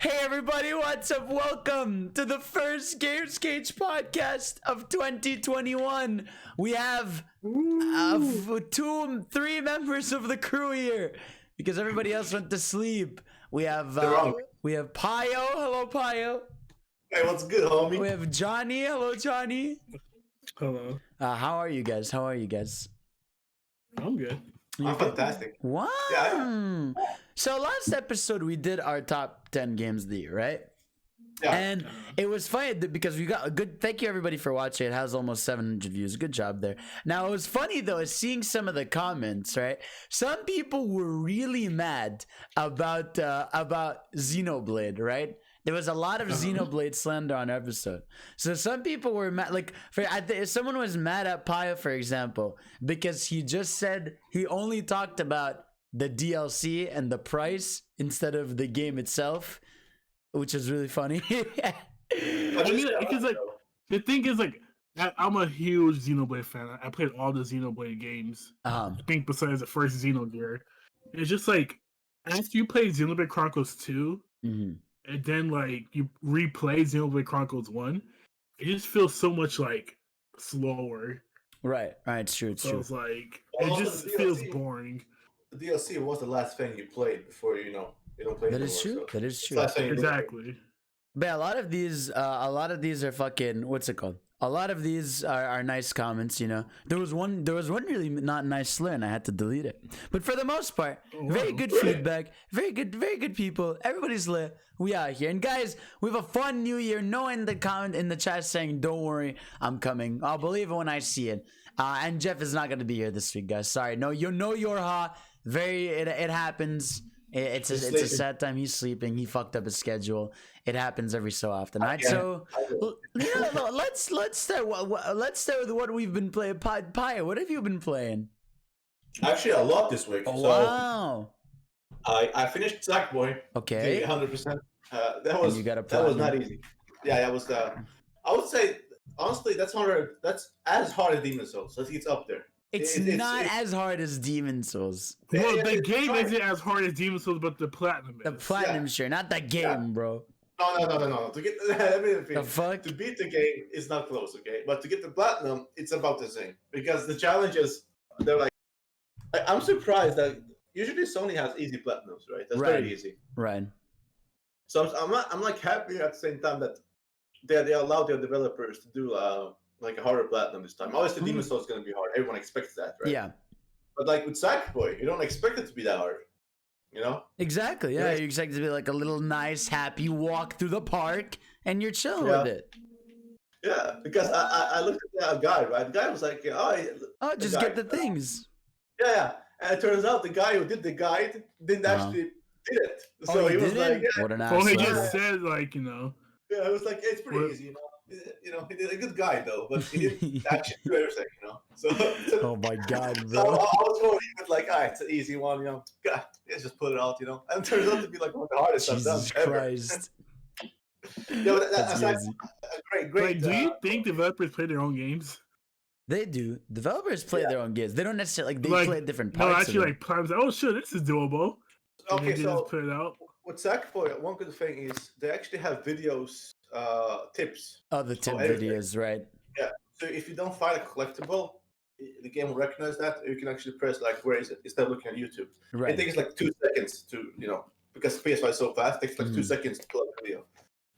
Hey everybody, what's up? Welcome to the first Games Cage podcast of 2021. We have three members of the crew here because everybody else went to sleep. We have Pio. Hello, Pio. Hey, what's good, homie? We have Johnny. Hello, Johnny. Hello. How are you guys? I'm good. I'm fantastic. Wow. Yeah. So last episode we did our top 10 games of the year, right? Yeah. And it was funny because we got a good. Thank you everybody for watching. It has almost 700 views. Good job there. Now it was funny though, is seeing some of the comments. Right, some people were really mad about Xenoblade. Right, there was a lot of Xenoblade slander on our episode. So some people were mad. Like, someone was mad at Paya, for example, because he just said he only talked about the DLC and the price instead of the game itself, which is really funny. I mean, because like the thing is, like, I'm a huge Xenoblade fan. I played all the Xenoblade games. I think besides the first Xenogear, it's just like after you play Xenoblade Chronicles 2, and then like you replay Xenoblade Chronicles 1, it just feels so much like slower. Right. It's true. So it's like it just feels boring. The DLC was the last thing you played before you don't play. That is true. That is true. Exactly. But a lot of these are fucking, what's it called? A lot of these are nice comments, you know. There was one really not nice slur, and I had to delete it. But for the most part, very good feedback, very good people. Everybody's lit. We out here, and guys, we have a fun new year. No in the comment in the chat saying, "Don't worry, I'm coming. I'll believe it when I see it." And Jeff is not gonna be here this week, guys. Sorry. No, you're hot. It happens. It's a sad time. He's sleeping. He fucked up his schedule. It happens every so often. Right? So let's start. Let's start with what we've been playing. Paya, what have you been playing? Actually, a lot this week. Oh, wow. I finished Sackboy. Okay. 100%. That was not easy. Yeah, that was. I would say honestly, that's as hard as Demon's Souls. So it's up there. It's not as hard as Demon's Souls. Well, the game isn't as hard as Demon's Souls, but the platinum is. The platinum, sure, not the game, bro. No. To get to beat the game is not close, okay? But to get the platinum, it's about the same because the challenges they're like. I'm surprised that usually Sony has easy platinums, right? That's very easy. Right. So I'm like happy at the same time that they allow their developers to do like a harder platinum this time. Obviously, Demon's Souls is going to be hard. Everyone expects that, right? Yeah. But like with Sackboy, you don't expect it to be that hard, you know? Exactly. Yeah, you expect it to be like a little nice, happy walk through the park, and you're chilling with it. Yeah, because I looked at that guy, right? The guy was like, just get the things. Yeah. And it turns out the guy who did the guide didn't actually did it. So he was like, what an asshole. Well, he just said, like, you know. Yeah, it was like, it's pretty easy, you know. You know, he did a good guy though, but he didn't actually do everything, you know. So oh my god, bro! So I was going with like, it's an easy one, you know. God, let's just put it out, you know. And it turns out to be like one of the hardest I've done Christ. ever. Yeah, but that's like great. Like, do you think developers play their own games? They do. Developers play their own games. They don't necessarily they play different parts. No, actually, like times. Oh shit, this is doable. Okay, so just put it out. With Sackboy, one good thing is they actually have videos. Tips. Oh, the tip videos, right? Yeah. So if you don't find a collectible, the game will recognize that. You can actually press like, where is it? Instead of looking at YouTube. Right. It takes like 2 seconds to, you know, because PS5 is so fast, it takes like 2 seconds to pull up the video.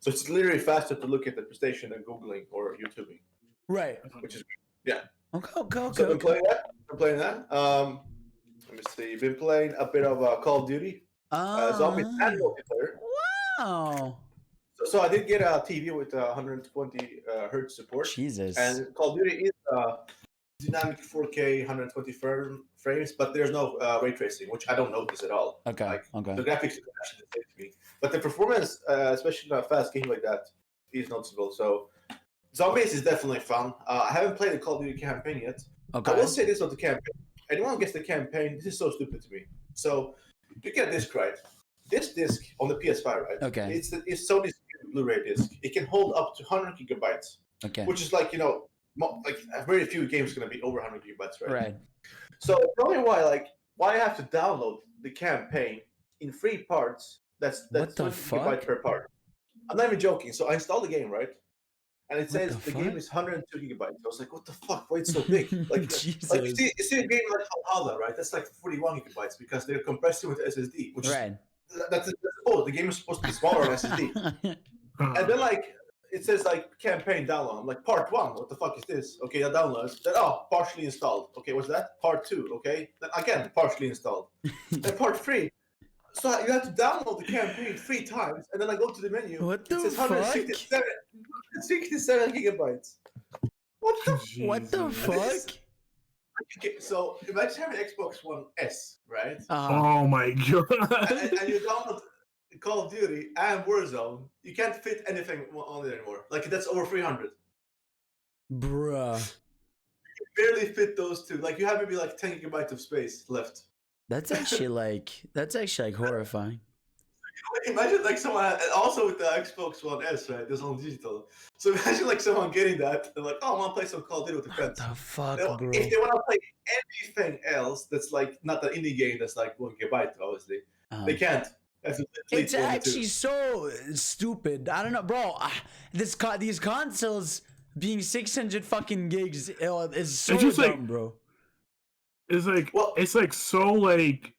So it's literally faster to look at the PlayStation than Googling or YouTubing. Right. Which is Okay. So I've been playing that. Let me see. You've been playing a bit of Call of Duty. Zombies and multiplayer. Wow. So I did get a TV with 120 hertz support. Jesus. And Call of Duty is dynamic 4K 120 frames, but there's no ray tracing, which I don't notice at all. Okay. The graphics are actually the same to me, but the performance, especially in a fast game like that, is noticeable. So Zombies is definitely fun. I haven't played the Call of Duty campaign yet. Okay. I will say this about the campaign. Anyone who gets the campaign, this is so stupid to me. So you get this right. This disc on the PS5, right? Okay. It's Sony's Blu-ray disc. It can hold up to 100 gigabytes. Okay. Which is like, you know, like very few games going to be over 100 gigabytes, right? Right. So tell me why I have to download the campaign in 3 parts That's what the 20 fuck? gigabytes per part. I'm not even joking. So I installed the game, right? And it says the game is 102 gigabytes. I was like, what the fuck? Why it's so big? Like you see a game like Valhalla, right? That's like 41 gigabytes because they're compressing with SSD, which is that's the game is supposed to be smaller on SSD. And then like it says like campaign download. I'm like, part 1, what the fuck is this? Okay, that downloads. Then partially installed. Okay, what's that? Part 2, okay. Then again, partially installed. Then part 3. So you have to download the campaign 3 times, and then I go to the menu. What the it says fuck? 167 gigabytes. What the fuck? Okay, so imagine having Xbox One S, right? Oh my god! And you download Call of Duty and Warzone. You can't fit anything on it anymore. Like that's over 300. Bruh. You barely fit those two. Like you have maybe like 10 gigabytes of space left. That's actually like horrifying. Imagine like someone also with the Xbox One S, right? There's on digital. So imagine like someone getting that. They're like, oh, I want to play some Call of Duty with the friends. What the fuck, bro? If they want to play anything else that's like not the indie game that's like 1 gigabyte, obviously, they can't. It's actually so stupid. I don't know, bro. These consoles being 600 fucking gigs is so dumb, like, bro. It's like it's like so like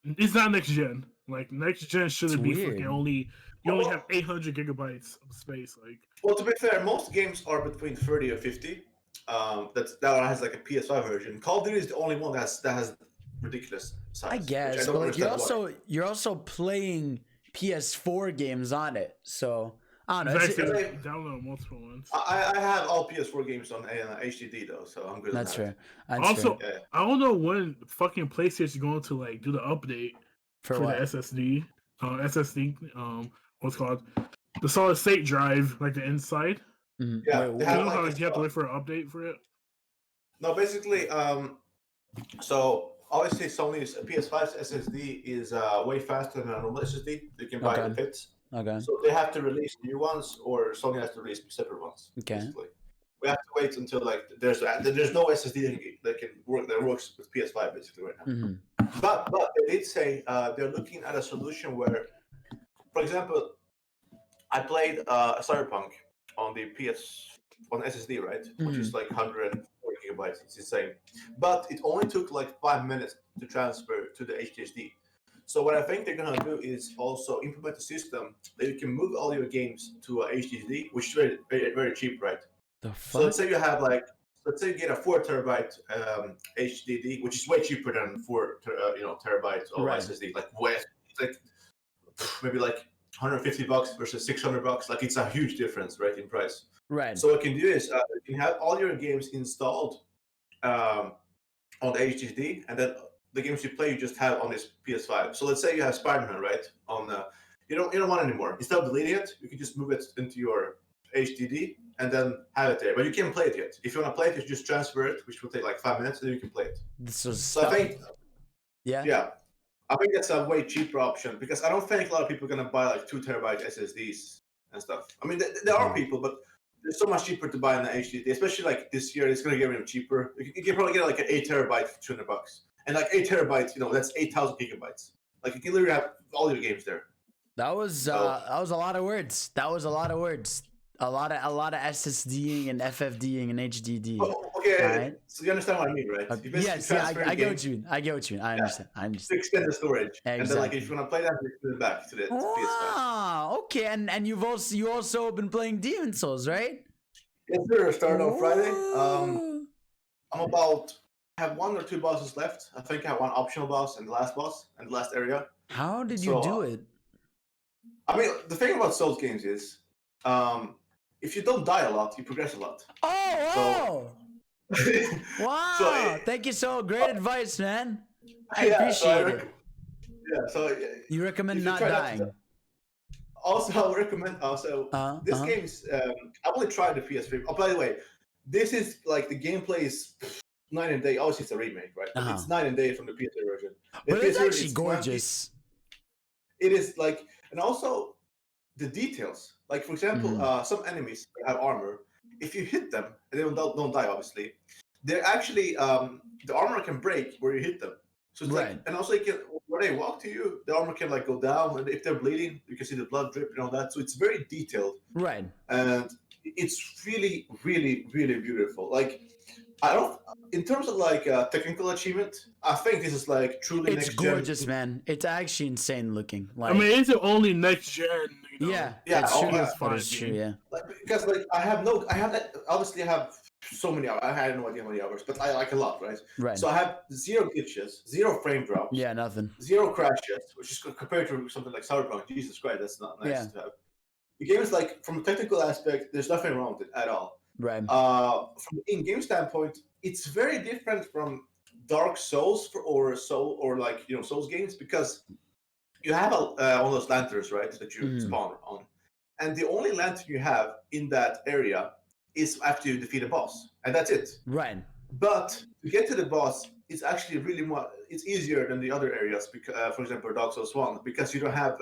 it's not next gen. Like next gen shouldn't be fucking only have 800 gigabytes of space. Like, well, to be fair, most games are between 30 or 50. That has like a PS5 version. Call of Duty is the only one that has ridiculous size. I guess, but like you're also playing PS4 games on it, so I don't know. Download multiple ones. I have all PS4 games on HDD though, so I'm good. That's fair. Also, I don't know when fucking PlayStation is going to like do the update for the SSD. What's it called the solid state drive, like the inside. Mm-hmm. Yeah, you have to wait for an update for it. No, basically, so obviously Sony's PS5's SSD is way faster than a normal SSD. You can buy the kits. Okay. So they have to release new ones, or Sony has to release separate ones. Okay. Basically. We have to wait until like there's no SSD that works with PS5 basically right now. Mm-hmm. But they did say they're looking at a solution where, for example, I played Cyberpunk on the on SSD, right, which is like 140 gigabytes. It's insane. But it only took like 5 minutes to transfer to the HDD. So what I think they're gonna do is also implement a system that you can move all your games to a HDD, which is very, very, very cheap, right? The fuck? So let's say you get a 4 terabyte HDD, which is way cheaper than 4 terabytes of SSD. Like it's like maybe like $150 versus $600. Like it's a huge difference, right, in price. Right. So what you can do is you can have all your games installed on the HDD, and then the games you play you just have on this PS5. So let's say you have Spider-Man, right? On you don't want it anymore. Instead of deleting it, you can just move it into your HDD and then have it there. But you can't play it yet. If you want to play it, you just transfer it, which will take like 5 minutes, and then you can play it. So I think, I think that's a way cheaper option because I don't think a lot of people are gonna buy like 2 terabyte SSDs and stuff. I mean, there are people, but it's so much cheaper to buy an HDD, especially like this year. It's gonna get even cheaper. You can probably get like an 8 terabyte for $200, and like 8 terabytes, that's 8,000 gigabytes. Like you can literally have all your games there. That was a lot of words. A lot of SSDing and FFDing and HDD. Oh, okay, right? So you understand what I mean, right? Yes, yeah, I get what you mean. I get what you mean. I understand. To extend the storage, and then like if you want to play that, you put it back to the PS5. Ah, okay, and you also been playing Demon Souls, right? Yes, sir. I started on Friday. I have 1 or 2 bosses left. I think I have 1 optional boss and the last boss and the last area. How did you do it? I mean, the thing about Souls games is, if you don't die a lot, you progress a lot. Oh, wow! So, thank you so great advice, man. I appreciate it. Yeah, so you recommend not dying. Also, I would recommend this game's. I've only tried the PS3. Oh, by the way, this is like the gameplay is night and day. Obviously, it's a remake, right? It's night and day from the PS3 version. But it's actually gorgeous. It is like, and also the details. Like for example, some enemies have armor. If you hit them, and they don't die, obviously, they're actually the armor can break where you hit them. So it's like, and also when they walk to you, the armor can like go down, and if they're bleeding, you can see the blood drip and all that. So it's very detailed, right? And it's really, really, really beautiful. Like, I don't, in terms of like technical achievement, I think this is like truly it's next gorgeous, gen. man. It's actually insane looking. Like, I mean, it's the only next gen. You know, yeah, that's true. that is true. Yeah, like, because like I have obviously I have so many hours. I had no idea how many hours, but I like a lot, right? Right. So I have 0 glitches, 0 frame drops. Yeah, nothing. 0 crashes, which is compared to something like Cyberpunk. Jesus Christ, that's not nice to have. The game is like, from a technical aspect, there's nothing wrong with it at all. Right. From the in-game standpoint, it's very different from Dark Souls or like Souls games, because you have one of those lanterns, right, that you spawn on, and the only lantern you have in that area is after you defeat a boss, and that's it. Right. But to get to the boss, it's actually really it's easier than the other areas, because, for example, Dark Souls 1, because you don't have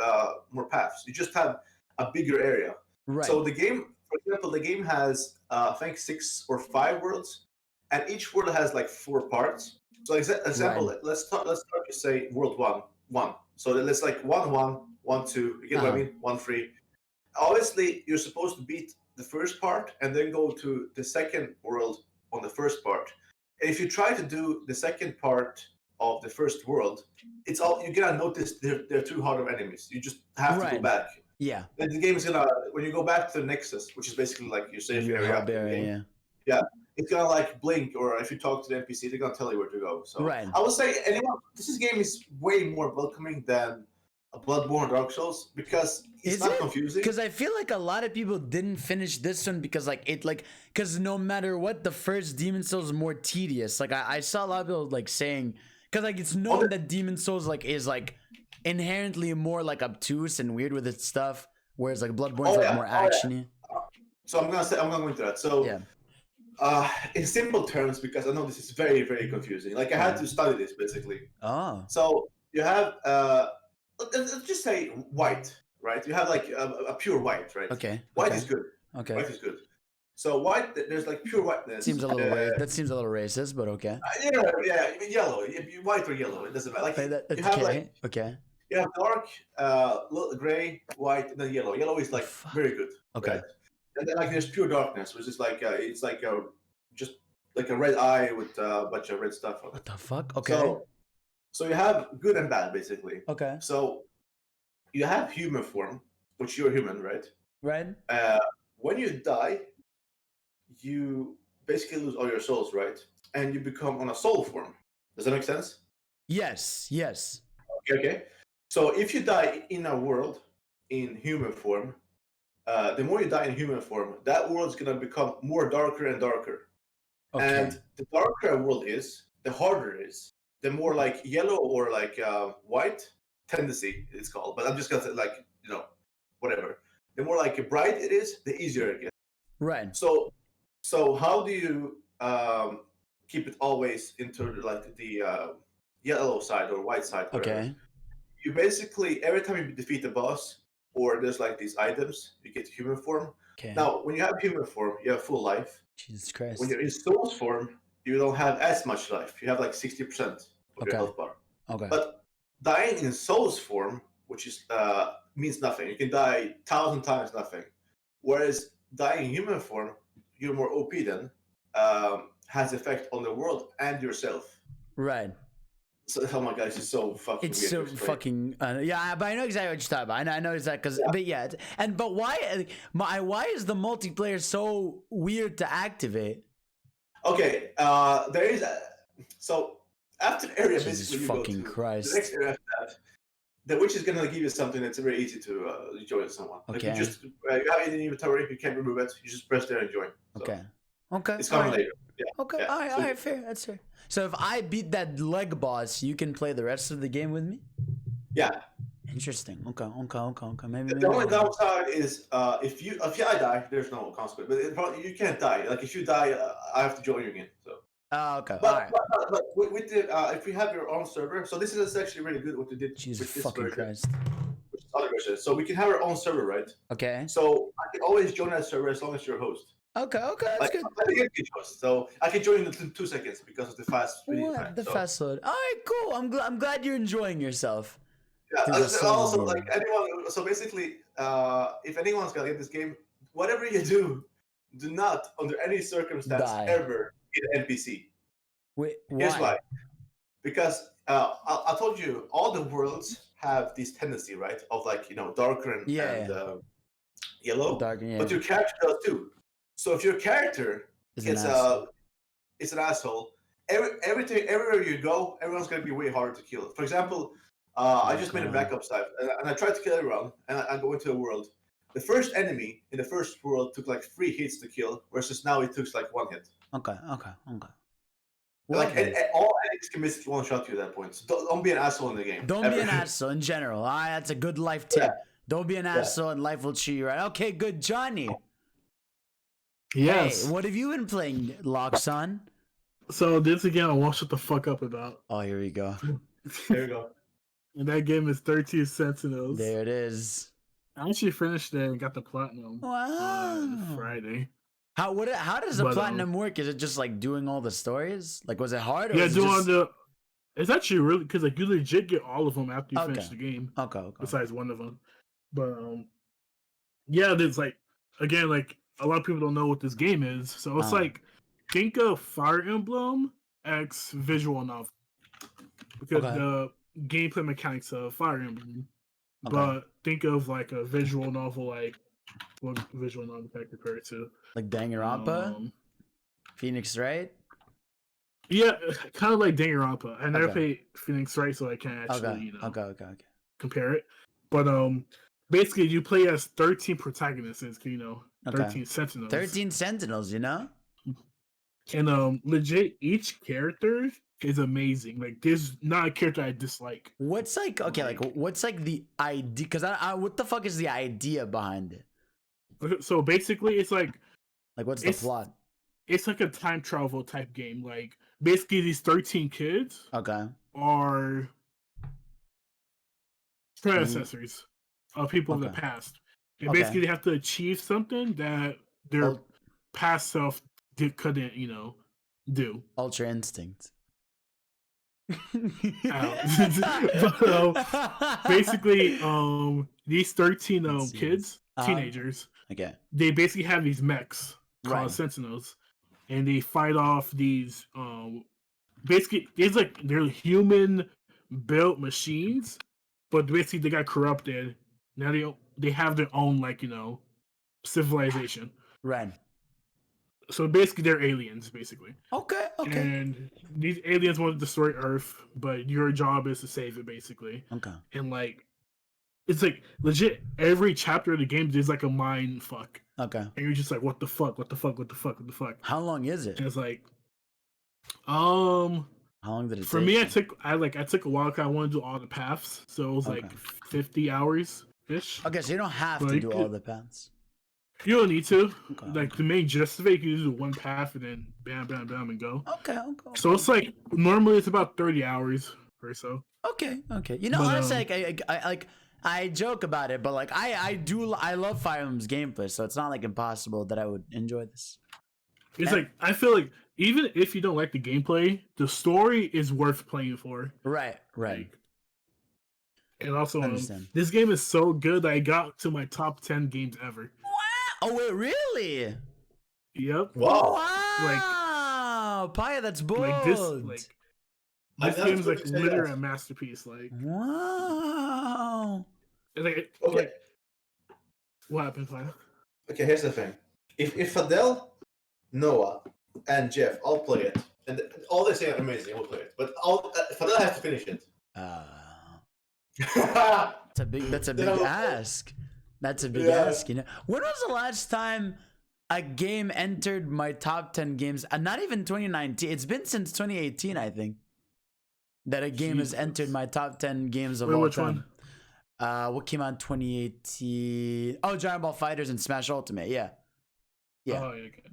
more paths. You just have a bigger area. Right. So the game, for example, the game has I think 6 or 5 worlds, and each world has like 4 parts. So example, let's start to say world 1. So let's like 1-1, 1-2. You get what I mean? 1-3. Obviously, you're supposed to beat the first part and then go to the second world on the first part. And if you try to do the second part of the first world, it's all you're gonna notice they're too hard of enemies. You just have to go back. Yeah. And the game is gonna, when you go back to the Nexus, which is basically like your safe area. Yeah. It's gonna like blink, or if you talk to the NPC, they're gonna tell you where to go. So I would say this game is way more welcoming than a Bloodborne, Dark Souls, because it's not confusing. Because I feel like a lot of people didn't finish this one because because no matter what, the first Demon Souls is more tedious. Like I saw a lot of people like saying, because like it's known that Demon Souls like is like inherently more like obtuse and weird with its stuff, whereas like Bloodborne's like more actiony. So I'm gonna go into that. So in simple terms, because I know this is very, very confusing. Like I had to study this basically. Oh. So you have let's just say white, right? You have like a pure white, right? Okay. White is good. Okay. White is good. So white, there's like pure whiteness. Seems a little that seems a little racist, but okay. Yeah, yellow, white or yellow, it doesn't matter. Like you have like you have dark, gray, white, and then yellow. Yellow is like very good. Okay. Right? And then like there's pure darkness, which is like it's like just like a red eye with a bunch of red stuff on it. What the fuck? Okay. So you have good and bad, basically. Okay. So you have human form, which you're human, right? Right. When you die, you basically lose all your souls, right? And you become on a soul form. Does that make sense? Yes. Okay. So if you die in a world in human form, the more you die in human form, that world's gonna become more darker and darker. Okay. And the darker a world is, the harder it is. The more like yellow or like white tendency it's called, but I'm just gonna say like whatever. The more like bright it is, the easier it gets. Right. So how do you keep it always into like the yellow side or white side? Whatever. Okay. You basically, every time you defeat the boss, or there's like these items, you get human form. Okay. Now, when you have human form, you have full life. Jesus Christ. When you're in soul's form, you don't have as much life. You have like 60% of your health bar. Okay. But dying in soul's form, which is means nothing. You can die 1,000 times nothing. Whereas dying in human form, you're more OP then, has effect on the world and yourself. Right. So, oh my god, it's so fucking. It's so fucking yeah, but I know exactly what you're talking about. I know exactly but why is the multiplayer so weird to activate? Okay, there is so after the area basically you fucking go to, Christ. The next area after that, which is gonna give you something that's very easy to join someone. Okay. Like you just you have it in inventory, you can't remove it. You just press there and join. So okay. It's coming later. Yeah. Okay. Yeah. All right, fair. That's fair. So if I beat that leg boss, you can play the rest of the game with me? Yeah. Interesting. Okay. Maybe the only downside is if I die, there's no consequence. But you can't die. Like if you die, I have to join you again. So. Okay. But with the if we have your own server, so this is actually really good what you did. Jesus with fucking this version, Christ. Which is other version. So we can have our own server, right? Okay. So I can always join that server as long as you're a host. Okay, that's good. I think it's choice. So I can join in 2 seconds because of the fast speed time. The fast load. All right, cool. I'm glad you're enjoying yourself. Yeah. Also, like anyone. So basically, if anyone's gonna get this game, whatever you do not under any circumstance ever hit an NPC. Wait, why? Here's why. Because I told you all the worlds have this tendency, right, of like darker and yellow. Dark, yeah. But your character does too. So if your character is an asshole, everywhere you go, everyone's gonna be way harder to kill. For example, I just made a backup save, and I tried to kill everyone, and I go into a world. The first enemy in the first world took like 3 hits to kill, versus now it took like 1 hit. Okay. Like all enemies can basically one-shot you at that point. So don't be an asshole in the game. Don't be an asshole in general. That's a good life tip. Yeah. Don't be an asshole and life will treat you right. Okay, good. Johnny. Yes. Hey, what have you been playing, Loxon? So this again I won't shut the fuck up about. Oh, here we go. There we go. And that game is 13 Sentinels. There it is. I actually finished it and got the platinum on Friday. How does the platinum work? Is it just like doing all the stories? Like, was it hard? Or it's actually really, because like you legit get all of them after you finish the game. Okay. Besides one of them, but yeah, there's like again like a lot of people don't know what this game is, so it's like think of Fire Emblem X visual novel because the gameplay mechanics of Fire Emblem, but think of like a visual novel like. What visual novel can I compare it to? Like Danganronpa? Phoenix Wright? Yeah, kind of like Danganronpa. I never played Phoenix Wright, so I can't actually, compare it. But basically, you play as 13 protagonists, 13 Sentinels. 13 Sentinels, And legit, each character is amazing. Like, there's not a character I dislike. What's like, what's like the idea? Because what the fuck is the idea behind it? So basically, it's like what's the plot? It's like a time travel type game. Like basically, these 13 kids are predecessors of people in the past, and basically they have to achieve something that their past self couldn't, do. Ultra Instinct. Basically, these 13 kids, teenagers. They basically have these mechs called Sentinels, and they fight off these. Basically, it's like they're human built machines, but basically they got corrupted. Now they have their own civilization. Right. So basically, they're aliens, basically. Okay. And these aliens want to destroy Earth, but your job is to save it, basically. Okay. And it's like legit every chapter of the game there's like a mind fuck. Okay. And you're just like, what the fuck? How long is it? And it's like, how long did it for take? me, I took a while because I want to do all the paths, so it was like 50 hours ish. Okay, so you don't have to do all the paths. You don't need to. Like the main gist of it, you can do one path and then bam, and go. Okay. So it's like normally it's about 30 hours or so. Okay. Honestly, I joke about it, but like I love Fire Emblem's gameplay, so it's not like impossible that I would enjoy this. It's like I feel like even if you don't like the gameplay, the story is worth playing for. Right. And also, this game is so good that I got to my top 10 games ever. Wow! Oh wait, really? Yep. Wow! Paya, that's bold. This game's like literally a masterpiece. Wow. What happened, Paya? Okay, here's the thing. If Fadel, Noah, and Jeff all play it, and all they say are amazing, we'll play it. But Fadel has to finish it. That's a big ask. That's a big ask. When was the last time a game entered my top 10 games? Not even 2019. It's been since 2018, I think, that a game has entered my top 10 games of all time. What came out in 2018? Oh, Dragon Ball FighterZ and Smash Ultimate. Yeah.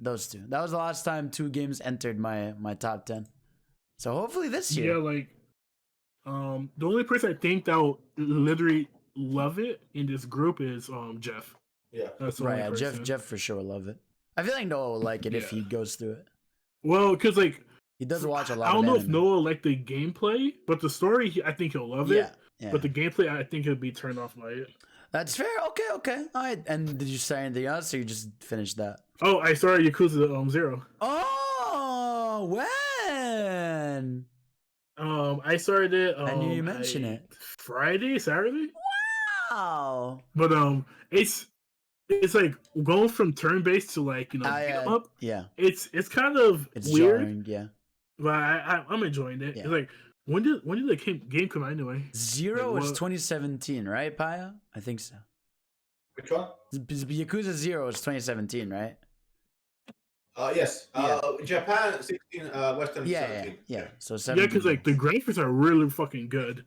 Those two. That was the last time 2 games entered my top 10. So hopefully this year. Yeah, the only person I think that will literally love it in this group is Jeff. Yeah, that's right. Yeah, Jeff for sure will love it. I feel like Noah will like it if he goes through it. Well, because like he does watch a lot. I don't know if Noah liked the gameplay, but the story, I think he'll love it. Yeah. But the gameplay, I think he'll be turned off by it. That's fair. Okay. All right. And did you say anything else, or you just finished that? Oh, I started Yakuza Zero. Oh, when? I started it. I knew you mentioned it. Friday, Saturday. Wow. But it's like going from turn based to like up. Yeah. It's kind of weird. Jarring, yeah. But I'm enjoying it. Yeah. It's like when did the game come out anyway? Zero was 2017, right, Paya? I think so. Which one? Yakuza Zero is 2017, right? Yes. Japan 16, Western 17. Yeah. So 17. Yeah, because like the graphics are really fucking good.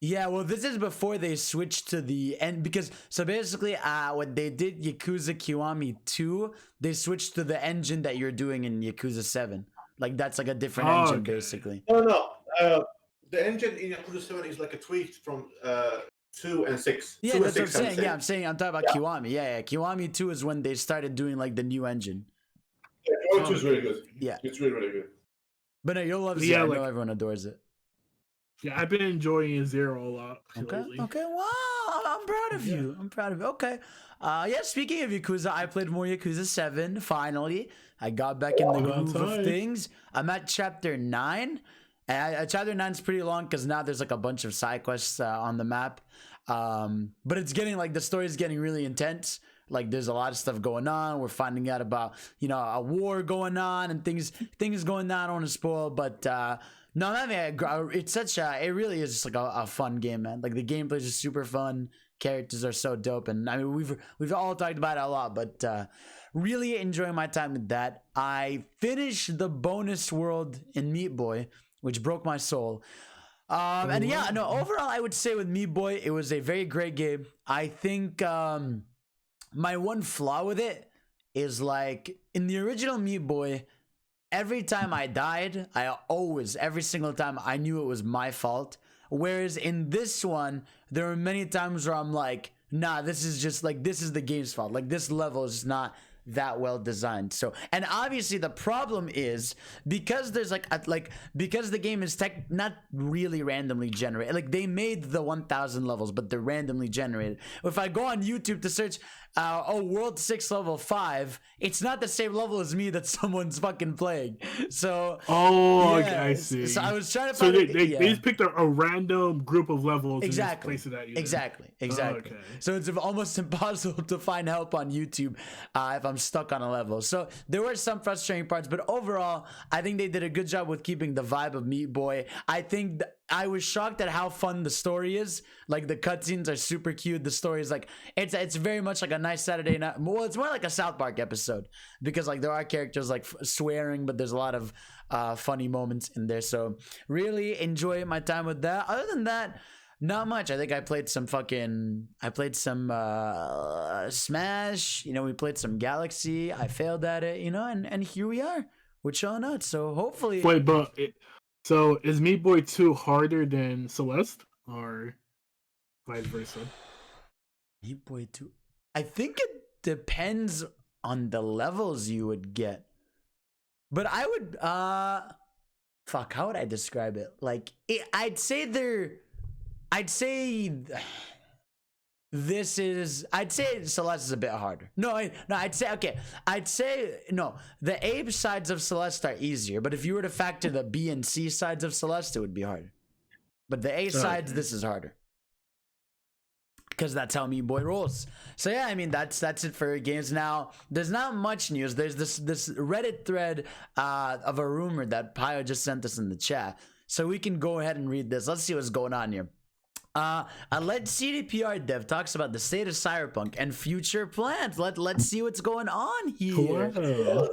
Yeah, well, this is before they switched to the end because so basically, what they did Yakuza Kiwami 2, they switched to the engine that you're doing in Yakuza 7. Like that's like a different engine, basically. No. The engine in Yakuza 7 is like a tweak from 2 and 6. Yeah, 2 that's and what I'm saying. I'm talking about Kiwami. Yeah. Kiwami 2 is when they started doing like the new engine. Yeah, Kiwami 2 is really good. Yeah, it's really good. But no, you'll love Zero. I know everyone adores it. Yeah, I've been enjoying Zero a lot. Okay. Wow, I'm proud of you. Okay. Speaking of Yakuza, I played more Yakuza 7. Finally, I got back in the groove of things. I'm at chapter 9. And chapter 9 is pretty long because now there's like a bunch of side quests on the map. But it's getting like the story is getting really intense. Like there's a lot of stuff going on. We're finding out about a war going on and things going on. I don't want to spoil, but no, I mean it's it really is just like a fun game, man. Like the gameplay is just super fun. Characters are so dope, and I mean we've all talked about it a lot, but really enjoying my time with that. I finished the bonus world in Meat Boy, which broke my soul. And yeah, no, overall I would say with Meat Boy, it was a very great game. I think my one flaw with it is like in the original Meat Boy, every time I died, every single time I knew it was my fault. Whereas in this one, there were many times where I'm like, nah, this is the game's fault. Like this level is not that well designed. So, and obviously the problem is because there's because the game is not really randomly generated. Like they made the 1000 levels, but they're randomly generated. If I go on YouTube to search World 6 level 5, it's not the same level as me that someone's fucking playing. So okay, I see. So I was trying to find they just picked a random group of levels and just placed it at you. Exactly. Okay. So it's almost impossible to find help on YouTube if I'm stuck on a level. So there were some frustrating parts, but overall I think they did a good job with keeping the vibe of Meat Boy. I think I was shocked at how fun the story is. Like the cutscenes are super cute. The story is like it's very much like a nice Saturday night. Well, it's more like a South Park episode because like there are characters like swearing, but there's a lot of funny moments in there. So really enjoy my time with that. Other than that, not much. I think I played some Smash. We played some Galaxy. I failed at it. And here we are. We're chilling out. So hopefully. Wait, but so is Meat Boy 2 harder than Celeste or vice versa? Meat Boy 2. I think it depends on the levels you would get. But I would how would I describe it? Like I'd say Celeste is a bit harder. I'd say the A sides of Celeste are easier, but if you were to factor the B and C sides of Celeste, it would be harder. But the A sides, this is harder. Because that's how Meat Boy rolls. So yeah, I mean that's it for games. Now there's not much news. There's this Reddit thread of a rumor that Pio just sent us in the chat. So we can go ahead and read this. Let's see what's going on here. A lead CDPR dev talks about the state of Cyberpunk and future plans. Let's see what's going on here.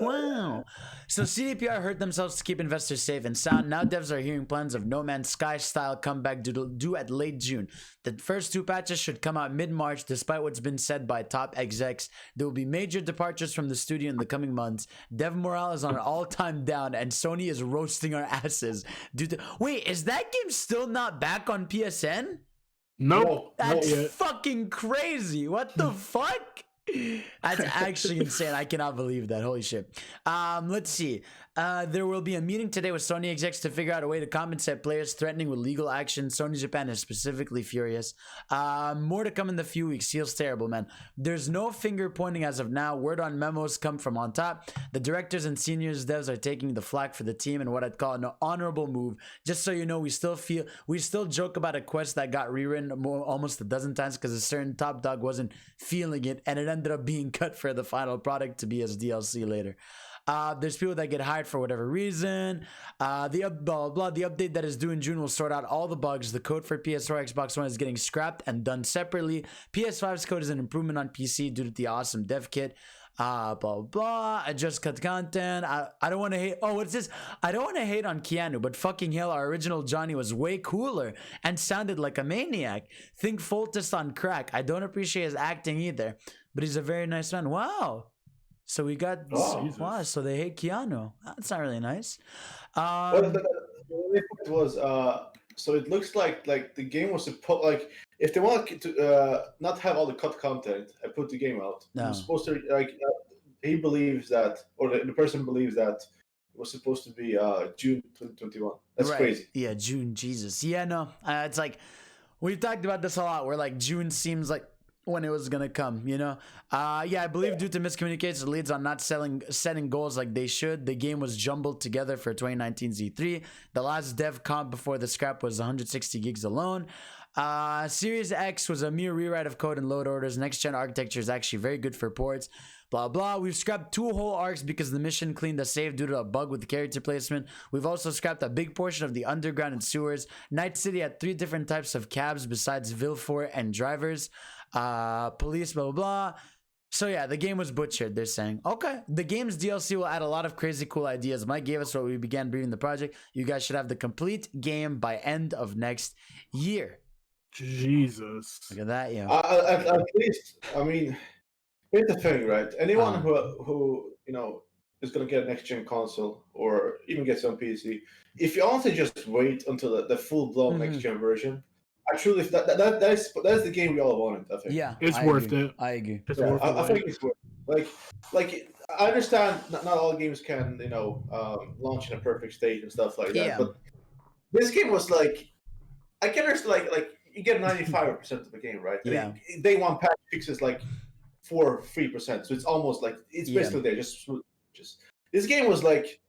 Wow. So CDPR hurt themselves to keep investors safe and sound. Now devs are hearing plans of No Man's Sky style comeback due at late June. The first 2 patches should come out mid-March. Despite what's been said by top execs, there will be major departures from the studio in the coming months. Dev morale is on an all-time down, and Sony is roasting our asses. Wait, is that game still not back on PSN? Nope. That's fucking crazy. What the fuck? That's actually insane. I cannot believe that. Holy shit. Let's see. There will be a meeting today with Sony execs to figure out a way to compensate players threatening with legal action. Sony Japan is specifically furious. More to come in the few weeks. Feels terrible, man. There's no finger pointing as of now. Word on memos come from on top. The directors and seniors devs are taking the flak for the team in what I'd call an honorable move. Just so you know, we still joke about a quest that got rewritten almost a dozen times because a certain top dog wasn't feeling it, and it ended up being cut for the final product to be as DLC later. There's people that get hired for whatever reason. The update that is due in June will sort out all the bugs. The code for PS4, Xbox One is getting scrapped and done separately. PS5's code is an improvement on PC due to the awesome dev kit. Adjust cut content. I don't want to hate. Oh, what's this? I don't want to hate on Keanu, but fucking hell, our original Johnny was way cooler and sounded like a maniac. Think Foltest on crack. I don't appreciate his acting either, but he's a very nice man. Wow. So we got wow. So they hate Keanu. That's not really nice. It was so it looks like the game was supposed if they want to not have all the cut content and put the game out, it was supposed to he believes that, or the person believes that it was supposed to be June 2021. That's right. Crazy. Yeah, June. Jesus. Yeah, no. It's like we've talked about this a lot. Where like June seems like when it was gonna come, you know. I believe due to miscommunications, the leads on not setting goals like they should, the game was jumbled together for 2019 Z3. The last dev comp before the scrap was 160 gigs alone. Series X was a mere rewrite of code and load orders. Next gen architecture is actually very good for ports. Blah blah. We've scrapped 2 whole arcs because the mission cleaned the save due to a bug with the character placement. We've also scrapped a big portion of the underground and sewers. Night City had 3 different types of cabs besides Villefort and drivers. Police, blah blah blah. So yeah, the game was butchered. They're saying, okay, the game's DLC will add a lot of crazy cool ideas. Mike gave us what we began briefing the project. You guys should have the complete game by end of next year. Jesus, look at that, yeah. At least, I mean, here's the thing, right? Anyone who is gonna get a next gen console or even get some PC, if you honestly just wait until the full blown next gen version. Actually, that's the game we all wanted. I think. Yeah, it's worth it. I agree. I think it's worth it. Like I understand not all games can launch in a perfect state and stuff like that. But this game was like, I can understand like you get 95% of the game, right? Yeah. Day one patch fixes like 4-3%, so it's almost like it's basically there. Just this game was like.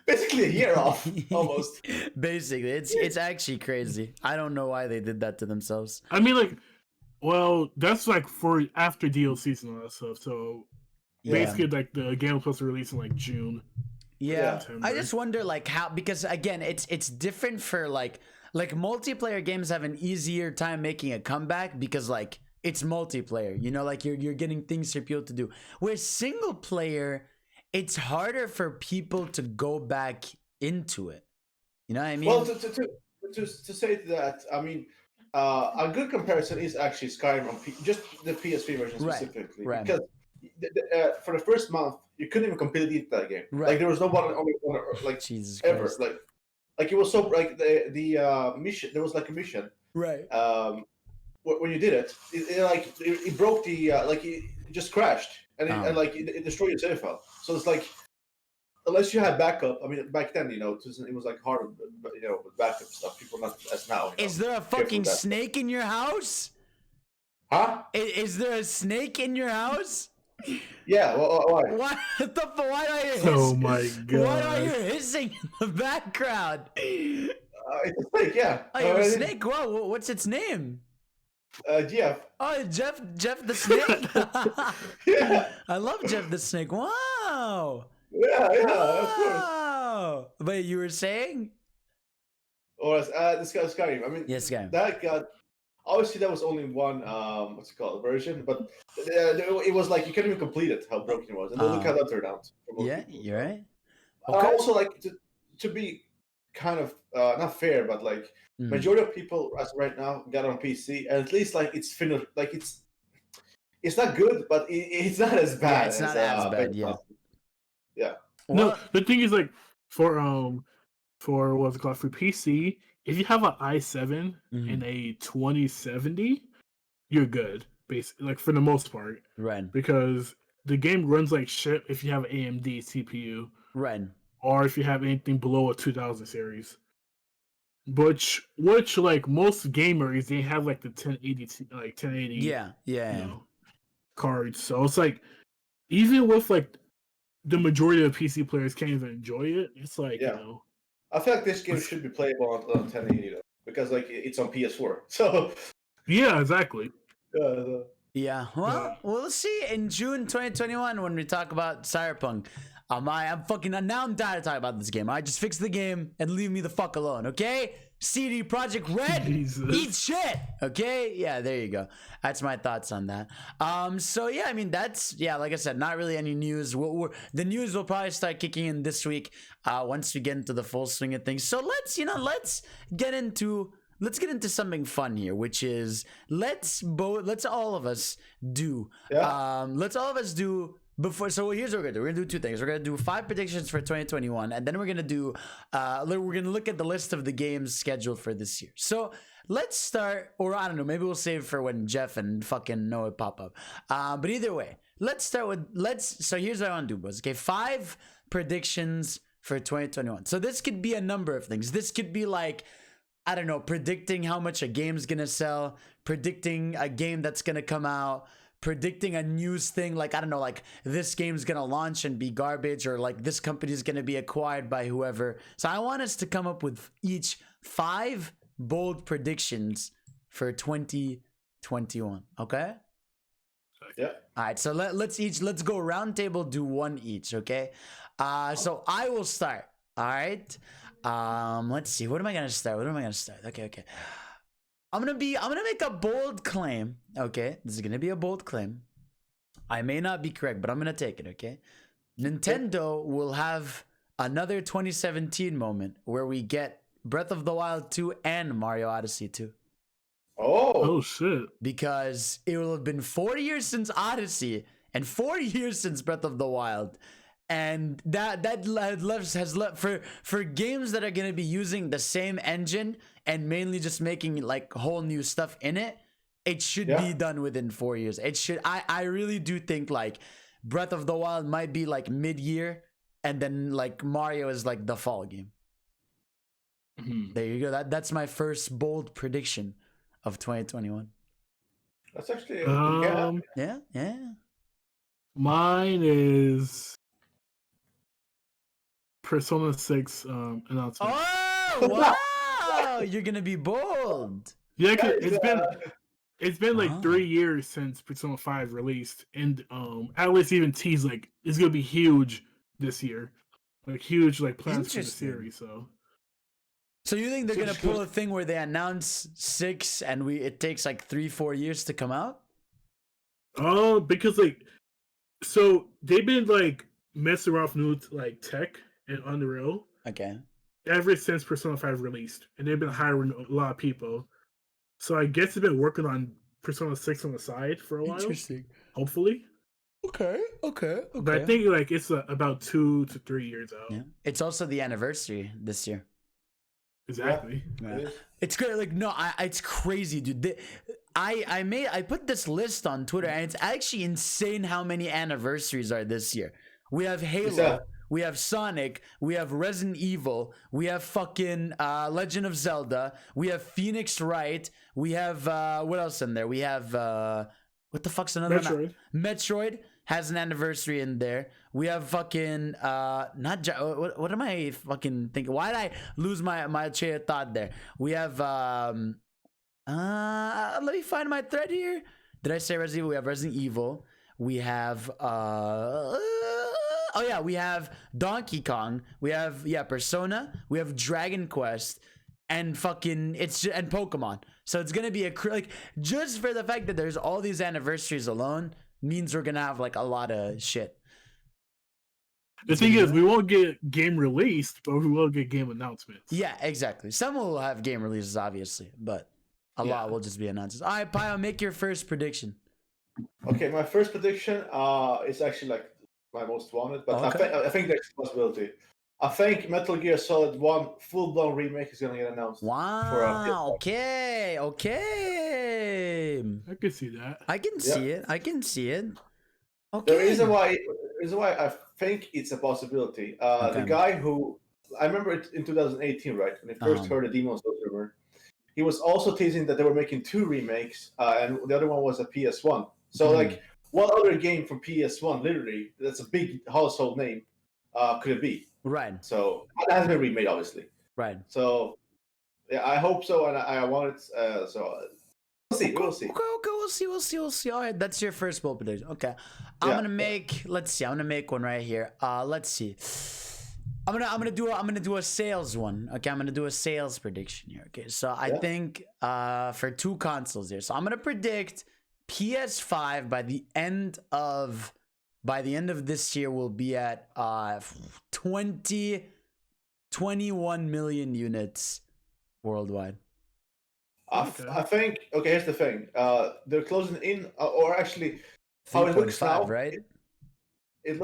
Basically a year off, almost. Basically, it's actually crazy. I don't know why they did that to themselves. I mean, well, that's like for after DLCs and all that stuff. So basically, like the game was supposed to release in like June. Yeah, I just wonder like how, because again, it's different for like multiplayer games have an easier time making a comeback because like it's multiplayer. You know, like you're getting things for people to do. Where single player, it's harder for people to go back into it. You know what I mean? Well, to say that, I mean, a good comparison is actually Skyrim on just the PS3 version specifically. Right. Because for the first month, you couldn't even complete that game. Right. Like there was nobody on like Jesus ever. Christ. Like it was so like the mission. There was like a mission. Right. When you did it, it broke the it just crashed. And it destroyed your save file. So it's like, unless you had backup. I mean, back then, it was like hard, with backup stuff. People not as now. Is there a fucking snake in your house? Huh? Is there a snake in your house? Yeah. Well, why? Why do I hear hissing? Oh my god! Why do I hear hissing in the background? It's a snake. Yeah. A snake. Whoa! What's its name? Jeff. Oh, Jeff the Snake. Yeah. I love Jeff the Snake. Wow. Yeah. Wow. Wait, you were saying? Or this guy Skyrim. I mean, yes, Skyrim. That got obviously that was only one version, but it was like you couldn't even complete it. How broken it was, and then look how that turned out. Yeah, you're right. Okay. Also, like to be kind of not fair, but like. Majority of people as right now got on PC, and at least like it's finished. Like it's not good, but it's not as bad. Yeah, it's not as bad. Yeah. Yeah. No, the thing is like for what's it called for PC, if you have an i7 and a 2070, you're good like for the most part. Right. Because the game runs like shit if you have an AMD CPU. Right. Or if you have anything below a 2000 series. Which like most gamers, they have like the 1080 Yeah. you know, cards. So it's like even with like the majority of PC players can't even enjoy it. It's like, you know, I feel like this game should be playable on 1080 though, because like it's on PS4. So yeah, exactly. Yeah. Well, we'll see in June 2021 when we talk about Cyberpunk. I'm fucking now. I'm tired of talking about this game. I just fix the game and leave me the fuck alone, okay? CD Projekt Red, eat shit, okay? Yeah, there you go. That's my thoughts on that. So yeah, I mean that's like I said, not really any news. The news will probably start kicking in this week once we get into the full swing of things. So let's get into something fun here, which is let's all of us do. Before, so here's what we're gonna do. We're gonna do two things. We're gonna do 5 predictions for 2021, and then we're gonna do we're gonna look at the list of the games scheduled for this year. So let's start, or I don't know, maybe we'll save for when Jeff and fucking Noah pop up. But either way, let's start with so here's what I want to do, boys. Okay, 5 predictions for 2021. So this could be a number of things. This could be like, I don't know, predicting how much a game's gonna sell, predicting a game that's gonna come out, predicting a news thing, like, I don't know, like this game's gonna launch and be garbage, or like this company's gonna be acquired by whoever. So I want us to come up with each 5 bold predictions for 2021. Okay? Yeah. All right, so let's go round table, do one each, okay? So I will start. All right. Let's see. What am I gonna start? Okay. I'm gonna make a bold claim. Okay, this is gonna be a bold claim. I may not be correct, but I'm gonna take it. Okay, Nintendo will have another 2017 moment where we get Breath of the Wild 2 and Mario Odyssey 2. Oh shit! Because it will have been 4 years since Odyssey and 4 years since Breath of the Wild. And that has left for games that are going to be using the same engine and mainly just making like whole new stuff in it. It should be done within 4 years. It should. I really do think like Breath of the Wild might be like mid-year, and then like Mario is like the fall game. There you go. That's my first bold prediction of 2021. That's actually yeah. Mine is Persona 6 announcement. Oh wow! You're gonna be bold. Yeah, it's been like 3 years since Persona 5 released, and Atlas even teased like it's gonna be huge this year, like huge like plans for the series. So you think they're gonna pull a thing where they announce 6 and it takes like 3-4 years to come out? Oh, because like, so they've been like messing around with new like tech and Unreal. Okay. Ever since Persona 5 released, and they've been hiring a lot of people. So I guess they've been working on Persona 6 on the side for a while. Interesting. Hopefully. Okay. But I think like it's about 2 to 3 years out. Yeah. It's also the anniversary this year. Exactly. Yeah. It's great. Like, no, it's crazy, dude. I put this list on Twitter, and it's actually insane how many anniversaries are this year. We have Halo, we have Sonic, we have Resident Evil, we have fucking Legend of Zelda, we have Phoenix Wright, we have what else in there? We have what the fuck's another one? Metroid has an anniversary in there. We have fucking what am I fucking thinking? Why did I lose my train of thought there? We have let me find my thread here. Did I say Resident Evil? We have Resident Evil. We have we have Donkey Kong. We have Persona. We have Dragon Quest, and fucking and Pokemon. So it's gonna be like, just for the fact that there's all these anniversaries alone means we're gonna have like a lot of shit. The thing is, we won't get game released, but we will get game announcements. Yeah, exactly. Some will have game releases, obviously, but a lot will just be announcements. All right, Pio, make your first prediction. Okay, my first prediction is actually like my most wanted, but I think there's a possibility. I think Metal Gear Solid 1 full-blown remake is going to get announced. Wow. Okay. I can see that. I can see it. I can see it. Okay. The reason why I think it's a possibility. The guy who I remember it in 2018, right, when I first heard the Demon's Souls rumor, he was also teasing that they were making 2 remakes, and the other one was a PS1. So like, what other game from PS1, literally, that's a big household name, could it be? Right. So that hasn't been remade, obviously. Right. So yeah, I hope so, and I want it. So we'll see. We'll see. Okay. We'll see. All right, that's your first bold prediction. Okay, I'm gonna make. Let's see. I'm gonna make one right here. Let's see. I'm gonna do a sales one. Okay, I'm gonna do a sales prediction here. Okay, so I think for 2 consoles here. So I'm gonna predict PS5 by the end of this year will be at 21 million units worldwide. I think. Okay, here's the thing. They're closing in, or actually, how it looks now, right? It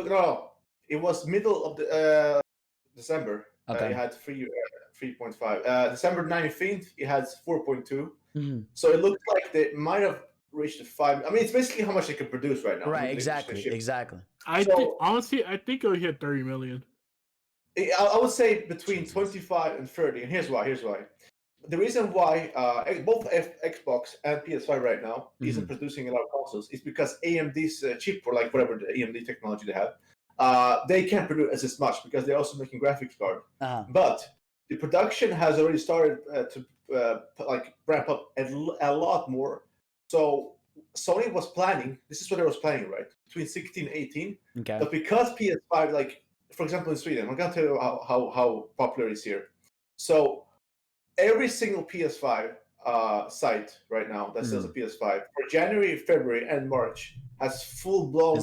was middle of the December. Okay. It had 3.5. December 19th, it had 4.2. Mm-hmm. So it looks like they might have reached the 5. I mean, it's basically how much they can produce right now. Right. Exactly. Honestly, I think it'll hit 30 million. I would say between 25 and 30, and here's why. The reason why both Xbox and PS5 right now isn't producing a lot of consoles is because AMD's chip, or like whatever the AMD technology they have, they can't produce as much because they're also making graphics card. But the production has already started to ramp up a lot more. So Sony was planning. This is what they was planning, right? Between 16 and 18. Okay. But because PS5, like for example in Sweden, I'm gonna tell you how popular it is here. So every single PS5 site right now that sells a PS5 for January, February, and March has full-blown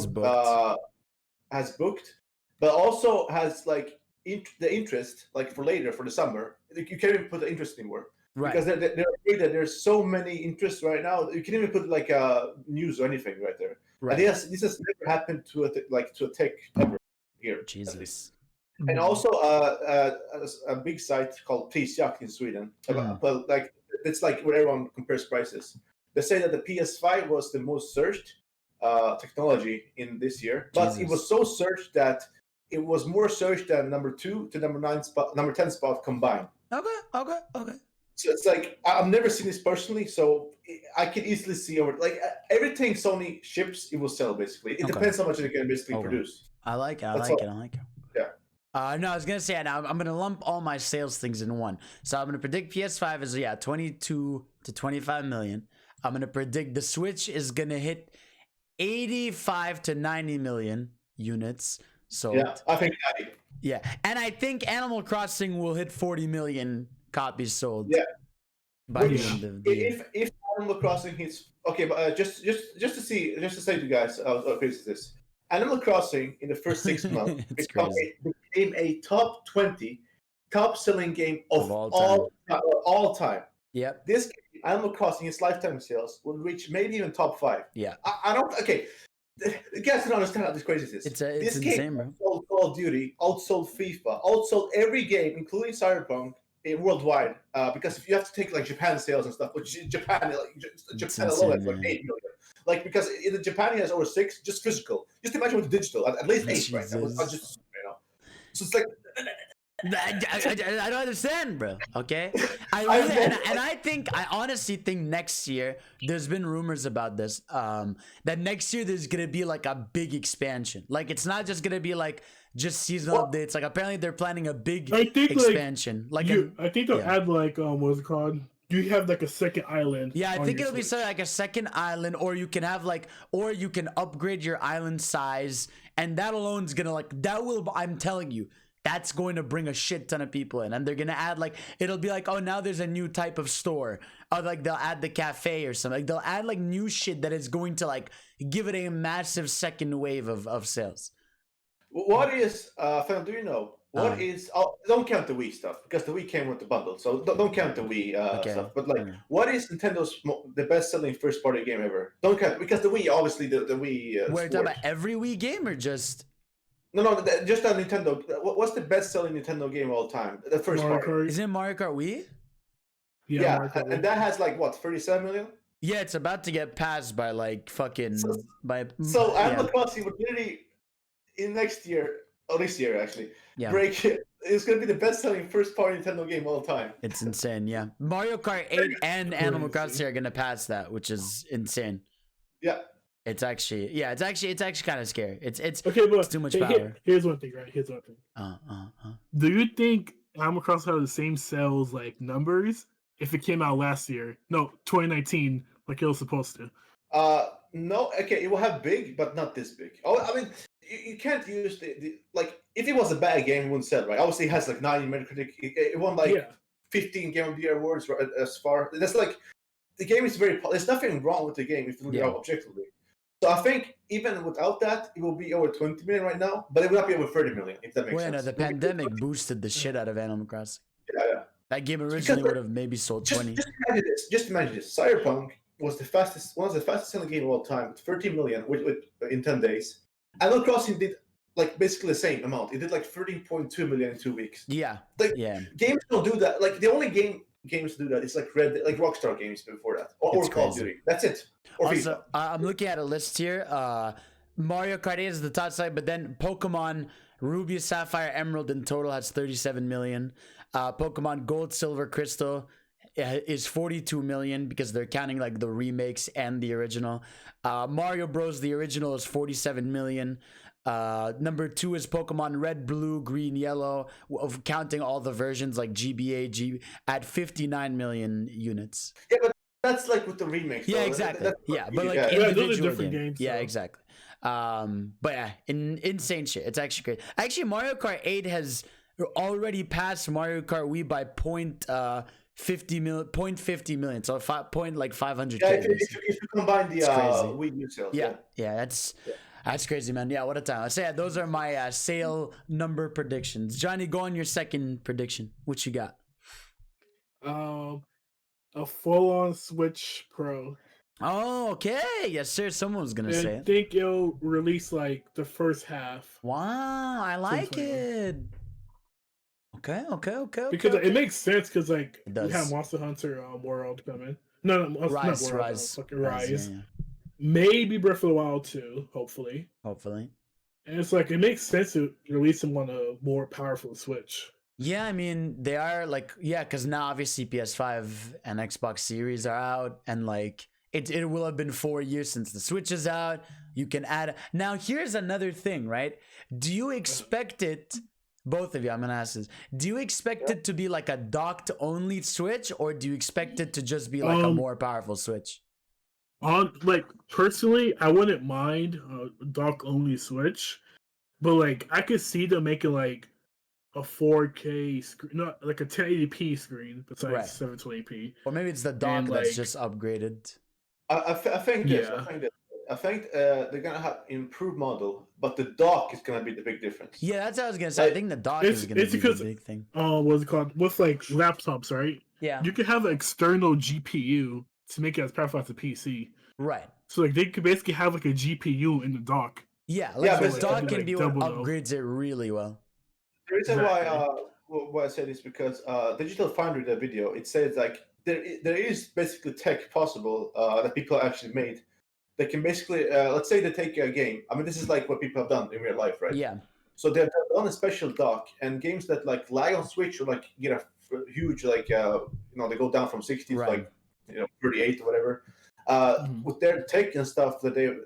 has booked, but also has like the interest like for later for the summer. You can't even put the interest anymore, right? Because they're afraid that there's so many interests right now. You can't even put like news or anything right there. Right. And this has never happened to a tech ever here. Jesus. And also a big site called Prisjakt in Sweden. But like it's like where everyone compares prices. They say that the PS5 was the most searched technology in this year, but it was so searched that it was more searched than number 2 to number 10 spot combined. Okay. So it's like I've never seen this personally, so I can easily see over like everything Sony ships, it will sell basically. It depends how much they can basically produce. I like it. Yeah. No, I was gonna say I'm gonna lump all my sales things in one. So I'm gonna predict PS5 is 22 to 25 million. I'm gonna predict the Switch is gonna hit 85 to 90 million units. So yeah, I think 90. Yeah, and I think Animal Crossing will hit 40 million copies sold. Yeah. By the end of the year. If Animal Crossing hits but just to say to you guys, how crazy is this? Animal Crossing in the first 6 months became a top 20 top selling game of all time. Yep. This game, Animal Crossing, its lifetime sales will reach maybe even top 5. Yeah. I don't. Okay, you guys don't understand how this crazy is. It's this insane, game bro. outsold Call of Duty, outsold FIFA, outsold every game, including Cyberpunk, worldwide. Because if you have to take like Japan sales and stuff, which Japan alone has like 8 million. Like because in Japan it has over 6 just physical. Just imagine with the digital, at least 8 right now. So it's like I don't understand, bro. Okay, I honestly think next year there's been rumors about this. That next year there's gonna be like a big expansion. Like it's not just gonna be like just seasonal updates. Like apparently they're planning a big expansion. I think they'll add like what's it called? You have like a second island. Yeah, I think it'll be something like a second island, or you can have or you can upgrade your island size, and that alone's gonna I'm telling you, that's going to bring a shit ton of people in, and they're gonna add it'll be like, oh, now there's a new type of store, or like they'll add the cafe or something. Like they'll add like new shit that is going to give it a massive second wave of sales. What is Fam, do you know? What is? Don't count the Wii stuff because the Wii came with the bundle, so don't count the Wii stuff. But what is Nintendo's the best-selling first-party game ever? Don't count because the Wii, obviously, the Wii. We're talking about every Wii game or just? No, just on Nintendo. What's the best-selling Nintendo game of all time? The first Mario part. Kart. Isn't it Mario Kart Wii? Yeah, Mario Kart Wii. And that has like what, 37 million? Yeah, it's about to get passed by like fucking Animal Crossing would literally in next year, or this year actually, break it. It's gonna be the best-selling first-party Nintendo game of all time. It's insane, yeah. Mario Kart 8 and Animal Crossing are gonna pass that, which is insane. Yeah. It's actually kind of scary. It's okay, but it's too much power. Here's one thing, right? Here's one thing. Do you think Animal Crossing have the same sales like numbers if it came out last year? No, 2019, like it was supposed to. No. Okay, it will have big, but not this big. Oh, I mean, you can't use the like if it was a bad game, it wouldn't sell, right? Obviously, it has like 90 Metacritic. It won like 15 Game of the Year awards. Right, as far that's like the game is very. There's nothing wrong with the game if you look at it objectively. So I think even without that, it will be over 20 million right now, but it will not be over 30 million, if that makes sense. No, the pandemic boosted the shit out of Animal Crossing. Yeah. That game originally would have maybe sold 20. Just imagine this. Cyberpunk was one of the fastest selling games of all time, with 13 million in 10 days. Animal Crossing did like basically the same amount. It did like 13.2 million in 2 weeks. Yeah. Games don't do that. Like the only games do that is like Rockstar games before that, or Call of Duty. That's it. Also, I'm looking at a list here. Mario Kart 8 is the top side, but then Pokemon Ruby, Sapphire, Emerald in total has 37 million. Pokemon Gold, Silver, Crystal is 42 million because they're counting like the remakes and the original. Mario Bros. The original is 47 million. Number 2 is Pokemon Red, Blue, Green, Yellow, of counting all the versions like GBA, at 59 million units. Yeah, but that's like with the remakes. Yeah, though. exactly. But like individual different games. Yeah, exactly. But yeah, insane shit. It's actually great. Actually, Mario Kart 8 has already passed Mario Kart Wii by 0.50 million. So 500K. Yeah, if you combine the Wii U sales. Yeah, that's crazy, man. Yeah, what a time. I say those are my sale number predictions. Johnny, go on your second prediction. What you got? A full-on Switch Pro. Oh, okay. Yes, sir. Someone was gonna say it. I think it'll release like the first half. Wow, I like it. Okay. Because it makes sense because like we have Monster Hunter World coming. No, Rise. not World. Fucking Rise. Yeah. Maybe Breath of the Wild 2, hopefully. Hopefully. And it's like it makes sense to release them on a more powerful Switch. Yeah, I mean they are like because now obviously PS5 and Xbox Series are out, and like it will have been 4 years since the Switch is out. You can add now. Here's another thing, right? Do you expect it? Both of you, I'm gonna ask this. Do you expect it to be like a docked only Switch, or do you expect it to just be like a more powerful Switch? Like personally, I wouldn't mind a dock only Switch, but like I could see them making like a 4K screen, not like a 1080p screen besides 720p. Or maybe it's the dock that's just upgraded. I think they're gonna have improved model, but the dock is gonna be the big difference. Yeah, that's what I was gonna say. I think the dock is gonna be the big thing. What's it called? With like laptops, right? Yeah. You can have an external GPU to make it as powerful as a PC. Right. So like they could basically have like a GPU in the dock. Yeah, like the dock can be what upgrades it really well. The reason why I said this because Digital Foundry, the video, it says like there is basically tech possible that people actually made. They can basically, let's say they take a game. I mean, this is like what people have done in real life, right? Yeah. So they've done a special dock, and games that like lag on Switch or like get a huge like they go down from 60 to like 38 or whatever. With their tech and stuff that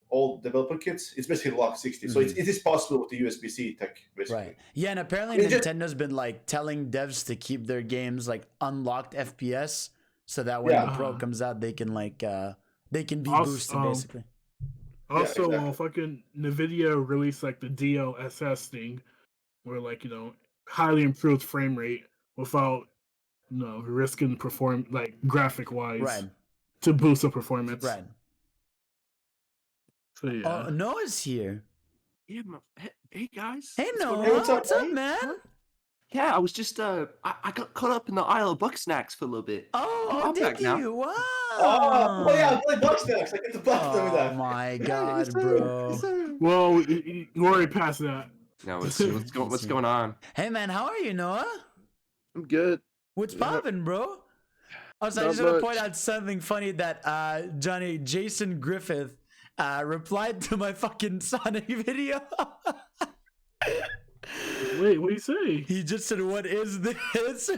all developer kits, it's basically locked 60. So it is possible with the USB-C tech, basically. Right. Yeah, and apparently Nintendo's been like telling devs to keep their games like unlocked FPS, so that when the Pro comes out, they can like they can be boosted basically. Also, fucking NVIDIA released like the DLSS thing, where like highly improved frame rate without risking graphic wise to boost the performance. Right. So yeah. Oh, Noah's here. Yeah, hey guys. Hey Noah, what's up, man? Yeah, I was just I got caught up in the aisle of Bugsnax for a little bit. Oh, did you? Now. Wow. Oh yeah, I play Bugsnax. I get the Bugs with that. Oh my god, bro. Well, you already passed that. Now what's going on? Hey man, how are you, Noah? I'm good. What's poppin', bro? Also, I just want to point out something funny that Jason Griffith replied to my fucking Sonic video. Wait, what do you say? He just said, "What is this?"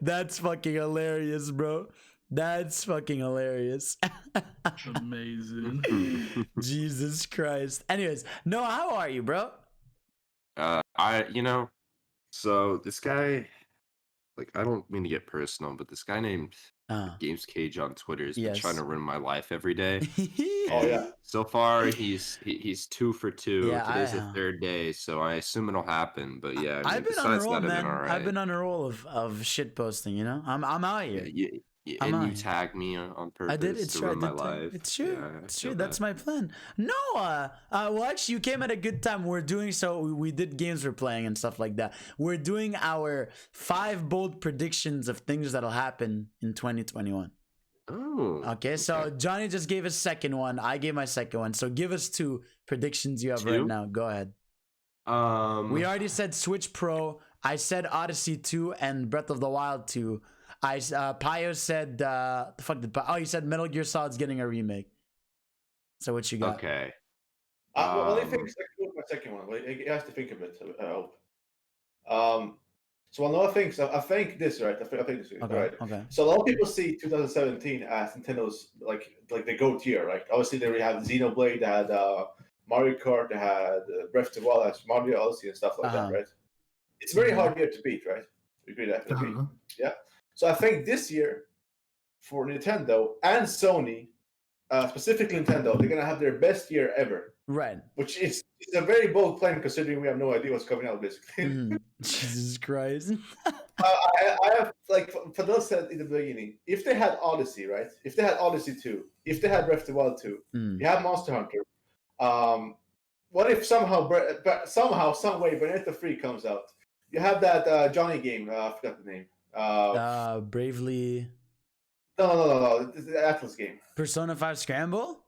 That's fucking hilarious, bro. That's fucking hilarious. Amazing. Jesus Christ. Anyways, Noah, how are you, bro? So this guy, like, I don't mean to get personal, but this guy named Games Cage on Twitter has been trying to ruin my life every day. Oh yeah. So far, he's 2 for 2. Yeah, Today's the third day, so I assume it'll happen. But yeah, I mean, I've been on a roll, man. I've been on a roll of shit posting. You know, I'm out here. Yeah, and you tagged me on purpose. I did. It's to true. ruin my life. It's true. Yeah, it's true. That's my plan. No, well, actually, you came at a good time. We're doing so. We did games we're playing and stuff like that. We're doing our 5 bold predictions of things that'll happen in 2021. Oh. Okay, so Johnny just gave his second one. I gave my second one. So give us 2 predictions you have right now. Go ahead. We already said Switch Pro. I said Odyssey 2 and Breath of the Wild 2. Pio said he said Metal Gear Solid's getting a remake. So what you got? Okay. Well, I think my second one. He has to think of it. I hope. So Noah thinks. I think this right. I think this Okay. right. Okay. So a lot of people see 2017 as Nintendo's like the GOAT year, right? Obviously, they had Xenoblade, they had Mario Kart, they had Breath of the Wild, Mario Odyssey, and stuff like that, right? It's a very hard year to beat, right? You agree that? Yeah. So I think this year, for Nintendo and Sony, specifically Nintendo, they're gonna have their best year ever. Right. Which is a very bold claim considering we have no idea what's coming out, basically. Jesus Christ. I have, like, for those said in the beginning, if they had Odyssey, right? If they had Odyssey 2, if they had Breath of the Wild 2, you have Monster Hunter. What if somehow, some way, Bayonetta 3 comes out? You have that Johnny game. I forgot the name. Bravely. No. This is the Atlas game. Persona 5 Scramble?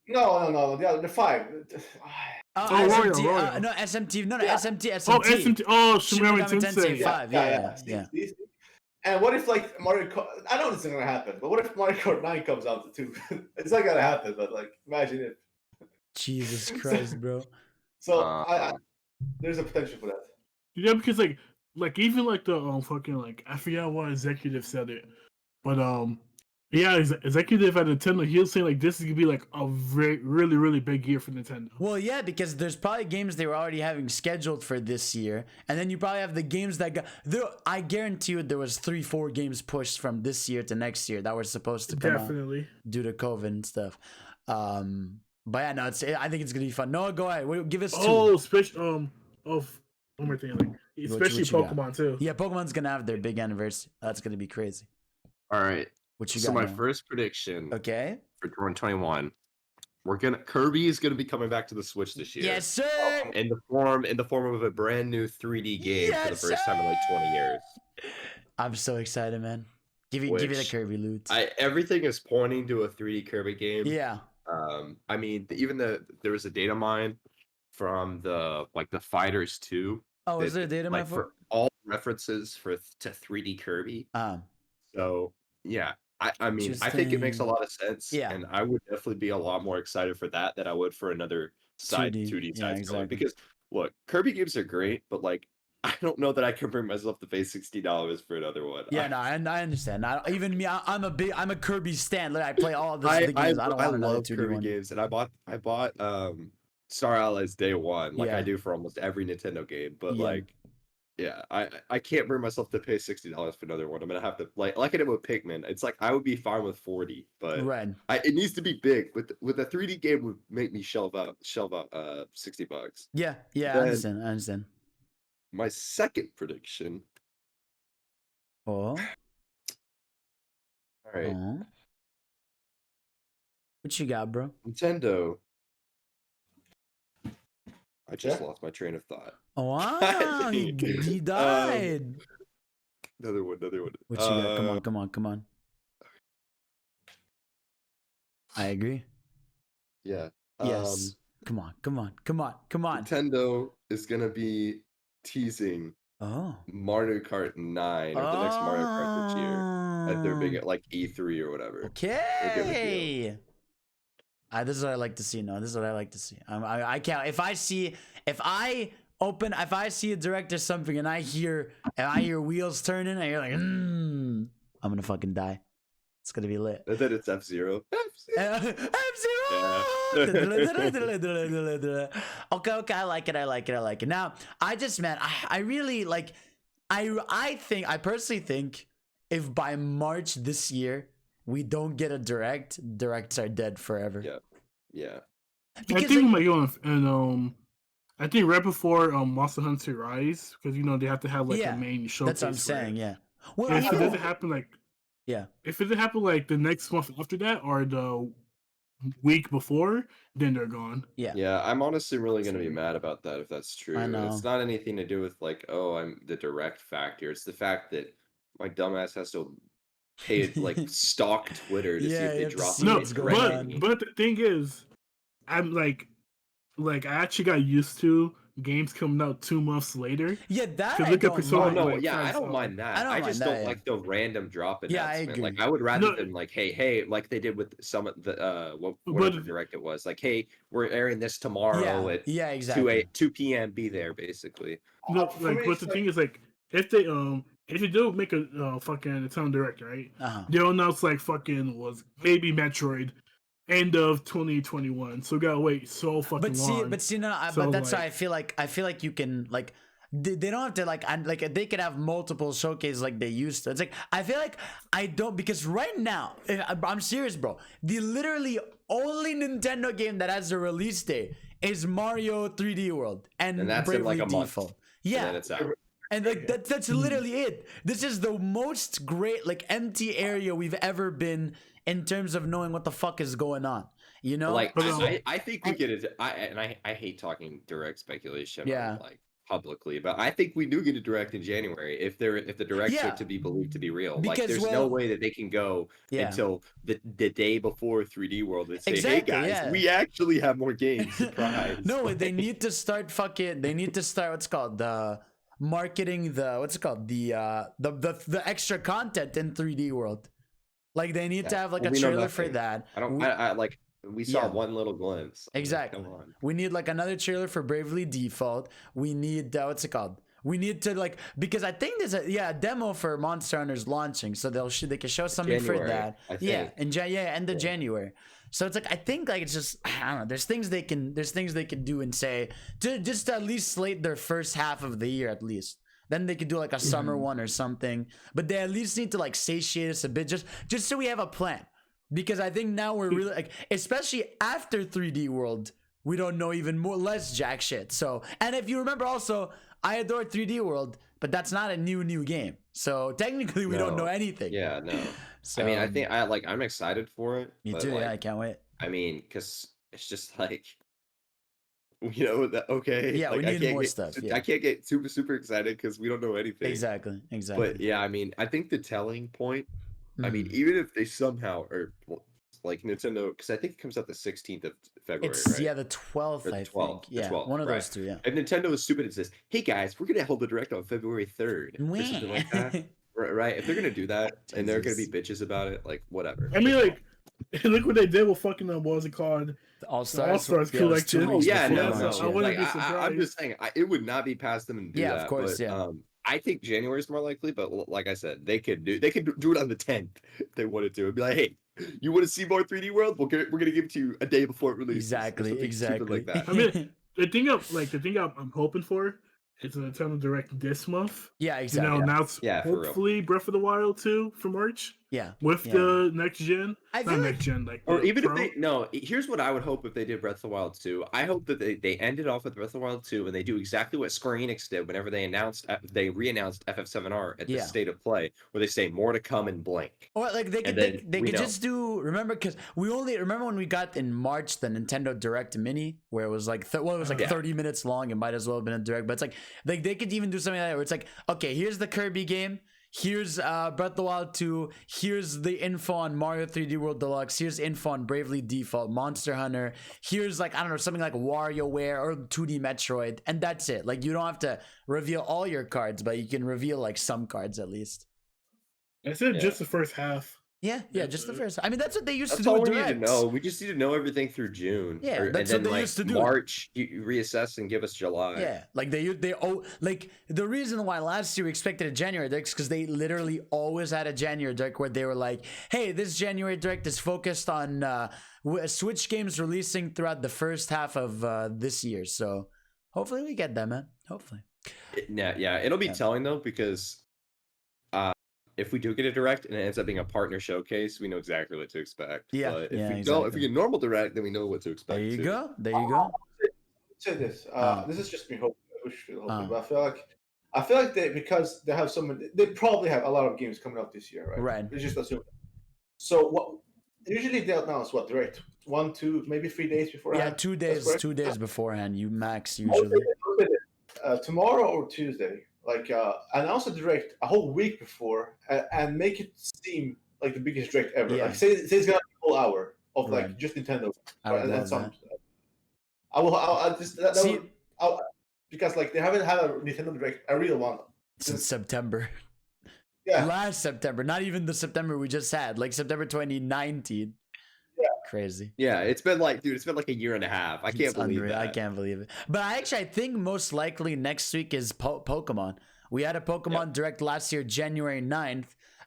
No. The 5. SMT. No, SMT. No, SMT. Oh, SMT. Oh, Shin Megami Tensei 5. Yeah. And what if, like, Mario Kart... I know this isn't going to happen, but what if Mario Kart 9 comes out too? It's not going to happen, but, like, imagine it. Jesus Christ, bro. So, there's a potential for that. Yeah, because, like even, like, the, fucking, like, I forget what executive said it, but, yeah, executive at Nintendo, he was saying, like, this is going to be, like, a really, really big year for Nintendo. Well, yeah, because there's probably games they were already having scheduled for this year. And then you probably have the games that got... I guarantee you there was 3-4 games pushed from this year to next year that were supposed to come out due to COVID and stuff. But yeah, no, I think it's going to be fun. Noah, go ahead. Give us 2. Oh, one more thing. Like, especially Pokemon, too. Yeah, Pokemon's going to have their big anniversary. That's going to be crazy. All right. What you got? So my first prediction, for 2021, Kirby is gonna be coming back to the Switch this year. Yes, sir. In the form of a brand new 3D game for the first time in like 20 years. I'm so excited, man. Give me the Kirby loot. Everything is pointing to a 3D Kirby game. Yeah. I mean, there was a data mine from the Fighters 2. Oh, is there a data mine for all references to 3D Kirby? So yeah. I mean, I think it makes a lot of sense, and I would definitely be a lot more excited for that than I would for another 2D side scroller. Because look, Kirby games are great, but like I don't know that I can bring myself to pay $60 for another one. Yeah, no, I understand. Even me, I'm a Kirby stan. I play all the games. I don't want another 2D Kirby one. games, and I bought Star Allies day one, like I do for almost every Nintendo game, but like. Yeah, I can't bring myself to pay $60 for another one. I'm gonna have to like I did with Pikmin. It's like I would be fine with 40, but it needs to be big. With a 3D game would make me shelve out $60. Yeah, I understand. My second prediction. All right. What you got, bro? Nintendo. I just lost my train of thought. Oh, wow, he died. Another one. What you got? Come on. I agree. Yeah. Yes. Come on. Nintendo is gonna be teasing Mario Kart 9 or the next Mario Kart this year at their big like E3 or whatever. Okay. This is what I like to see. No, this is what I like to see. I can't. If I see a direct or something, and I hear wheels turning, and you're like, I'm gonna fucking die. It's gonna be lit. And then it's F-Zero. F-Zero. Okay. I like it. Now, I really like. I personally think if by March this year we don't get a directs are dead forever. Yeah. Because I think we might go and I think right before Monster Hunter Rise, because they have to have like a main showcase. That's what I'm saying. Yeah. Well, if it doesn't happen if it doesn't happen like the next month after that or the week before, then they're gone. Yeah, I'm honestly really gonna be mad about that if that's true. I know. It's not anything to do with like, I'm the direct factor. It's the fact that my dumbass has to pay like stalk Twitter to see if they drop it. But the thing is, I'm like I actually got used to games coming out 2 months later. Yeah, that I don't mind. I don't mind that. I just don't like the random drop announcement. I agree. Like I would rather than like, hey, like they did with some of the whatever direct it was. Like, hey, we're airing this tomorrow at exactly 2 p.m. Be there basically. No, but the thing is like if they do make a fucking Nintendo Direct, right? They'll announce like fucking was maybe Metroid end of 2021. So we gotta wait so fucking long. But that's why I feel like you can like they don't have to like they could have multiple showcases like they used to. It's like I feel like I don't, because right now I'm serious, bro. The literally only Nintendo game that has a release date is Mario 3D World and that's Bravely in like a Default. month. Yeah. And then it's out. And like that's literally it. This is the most great like empty area we've ever been in terms of knowing what the fuck is going on. Like I think we get it. I hate talking direct speculation on, like publicly, but I think we do get a direct in January if the directs are to be believed to be real. Because, like there's no way that they can go until the day before 3D World and say, hey guys, we actually have more games. Surprise. No, they need to start what's called the marketing the extra content in 3D World. Like they need to have like a trailer for that. We saw one little glimpse. Exactly. Come on. We need like another trailer for Bravely Default. We need we need to like, because I think there's a demo for Monster Hunter's launching, so they can show something January, for that. I think. End of January. So it's like I think like it's just I don't know. There's things they can do and say to just at least slate their first half of the year at least. Then they could do like a summer one or something. But they at least need to like satiate us a bit just so we have a plan. Because I think now we're really like, especially after 3D World, we don't know even less jack shit. So, and if you remember also, I adore 3D World, but that's not a new game. So technically we don't know anything. Yeah, no. So, I mean, I think I'm excited for it. Me too. Like, I can't wait. I mean, because it's just like, okay. Yeah, like, we need more stuff. I can't get super excited because we don't know anything. Exactly. But yeah, I mean, I think the telling point, I mean, even if they somehow like Nintendo, because I think it comes out the 16th of February, right? Yeah, the 12th, I think. Yeah, 12th, one of those two, yeah. If Nintendo is stupid and says, hey guys, we're going to hold the direct on February 3rd, or something like that, right? If they're going to do that, and they're going to be bitches about it, like, whatever. I mean, like, look what they did with fucking, what was it called? The All-Stars Collection. Oh, yeah, no. I'm just saying, it would not be past them and do that. Yeah, of course, but, I think January is more likely, but like I said, they could do it on the 10th if they wanted to. It'd be like, hey, you want to see more 3D World? We're gonna give it to you a day before it releases. Exactly. Like that. I mean, the thing I'm hoping for is a Nintendo Direct this month. Yeah, exactly. Announce hopefully Breath of the Wild 2 for March. Yeah. With the next gen. Or even if here's what I would hope if they did Breath of the Wild 2. I hope that they ended off with Breath of the Wild 2 and they do exactly what Square Enix did whenever they re-announced FF7R at the State of Play, where they say more to come in blank. Or like they could just do, remember, because we only remember when we got in March the Nintendo Direct Mini, where it was like 30 minutes long. It might as well have been a Direct, but it's like they could even do something like that where it's like, okay, here's the Kirby game. Here's Breath of the Wild 2. Here's the info on Mario 3D World Deluxe. Here's info on Bravely Default, Monster Hunter. Here's like, I don't know, something like WarioWare or 2D Metroid. And that's it. Like, you don't have to reveal all your cards, but you can reveal like some cards at least. I said just the first half. Yeah, just the first. I mean, that's what they used to do. That's all with we Directs. need to know. We just need to know everything through June. Yeah, that's and then what they used to do. March, you reassess and give us July. Yeah, like they like the reason why last year we expected a January Direct is because they literally always had a January Direct where they were like, "Hey, this January Direct is focused on Switch games releasing throughout the first half of this year." So hopefully we get them, man. Hopefully. Yeah, it'll be telling though because. If we do get a direct and it ends up being a partner showcase, we know exactly what to expect. Yeah, but if we get normal direct, then we know what to expect. There you go. There you go. Say this. This is just me hoping. But I feel like they, because they have they probably have a lot of games coming out this year, right? Right. It's just assume. So what? Usually they announce what direct 1, 2, maybe 3 days before. Yeah, 2 days. 2 days beforehand. You max usually. Tomorrow or Tuesday. Like announce a direct a whole week before and make it seem like the biggest direct ever. Yeah. Like say it's gonna be a whole hour of like just Nintendo. And some. I'll just because like they haven't had a Nintendo direct, a real one, since September. Yeah. Last September, not even the September we just had, like September 2019. Yeah. Crazy. Yeah, it's been like a year and a half. I can't believe that. I can't believe it. But I think most likely next week is Pokemon. We had a Pokemon Direct last year, January 9th.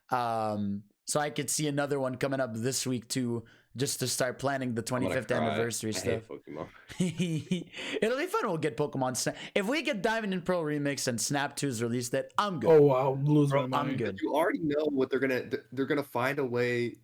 So I could see another one coming up this week too, just to start planning the 25th anniversary stuff. I hate Pokemon. It'll be fun. We'll get Pokemon Snap. If we get Diamond and Pearl Remix and Snap 2's released it, I'm good. Oh, I'll lose my mind. I'm good. You already know what they're gonna find a way.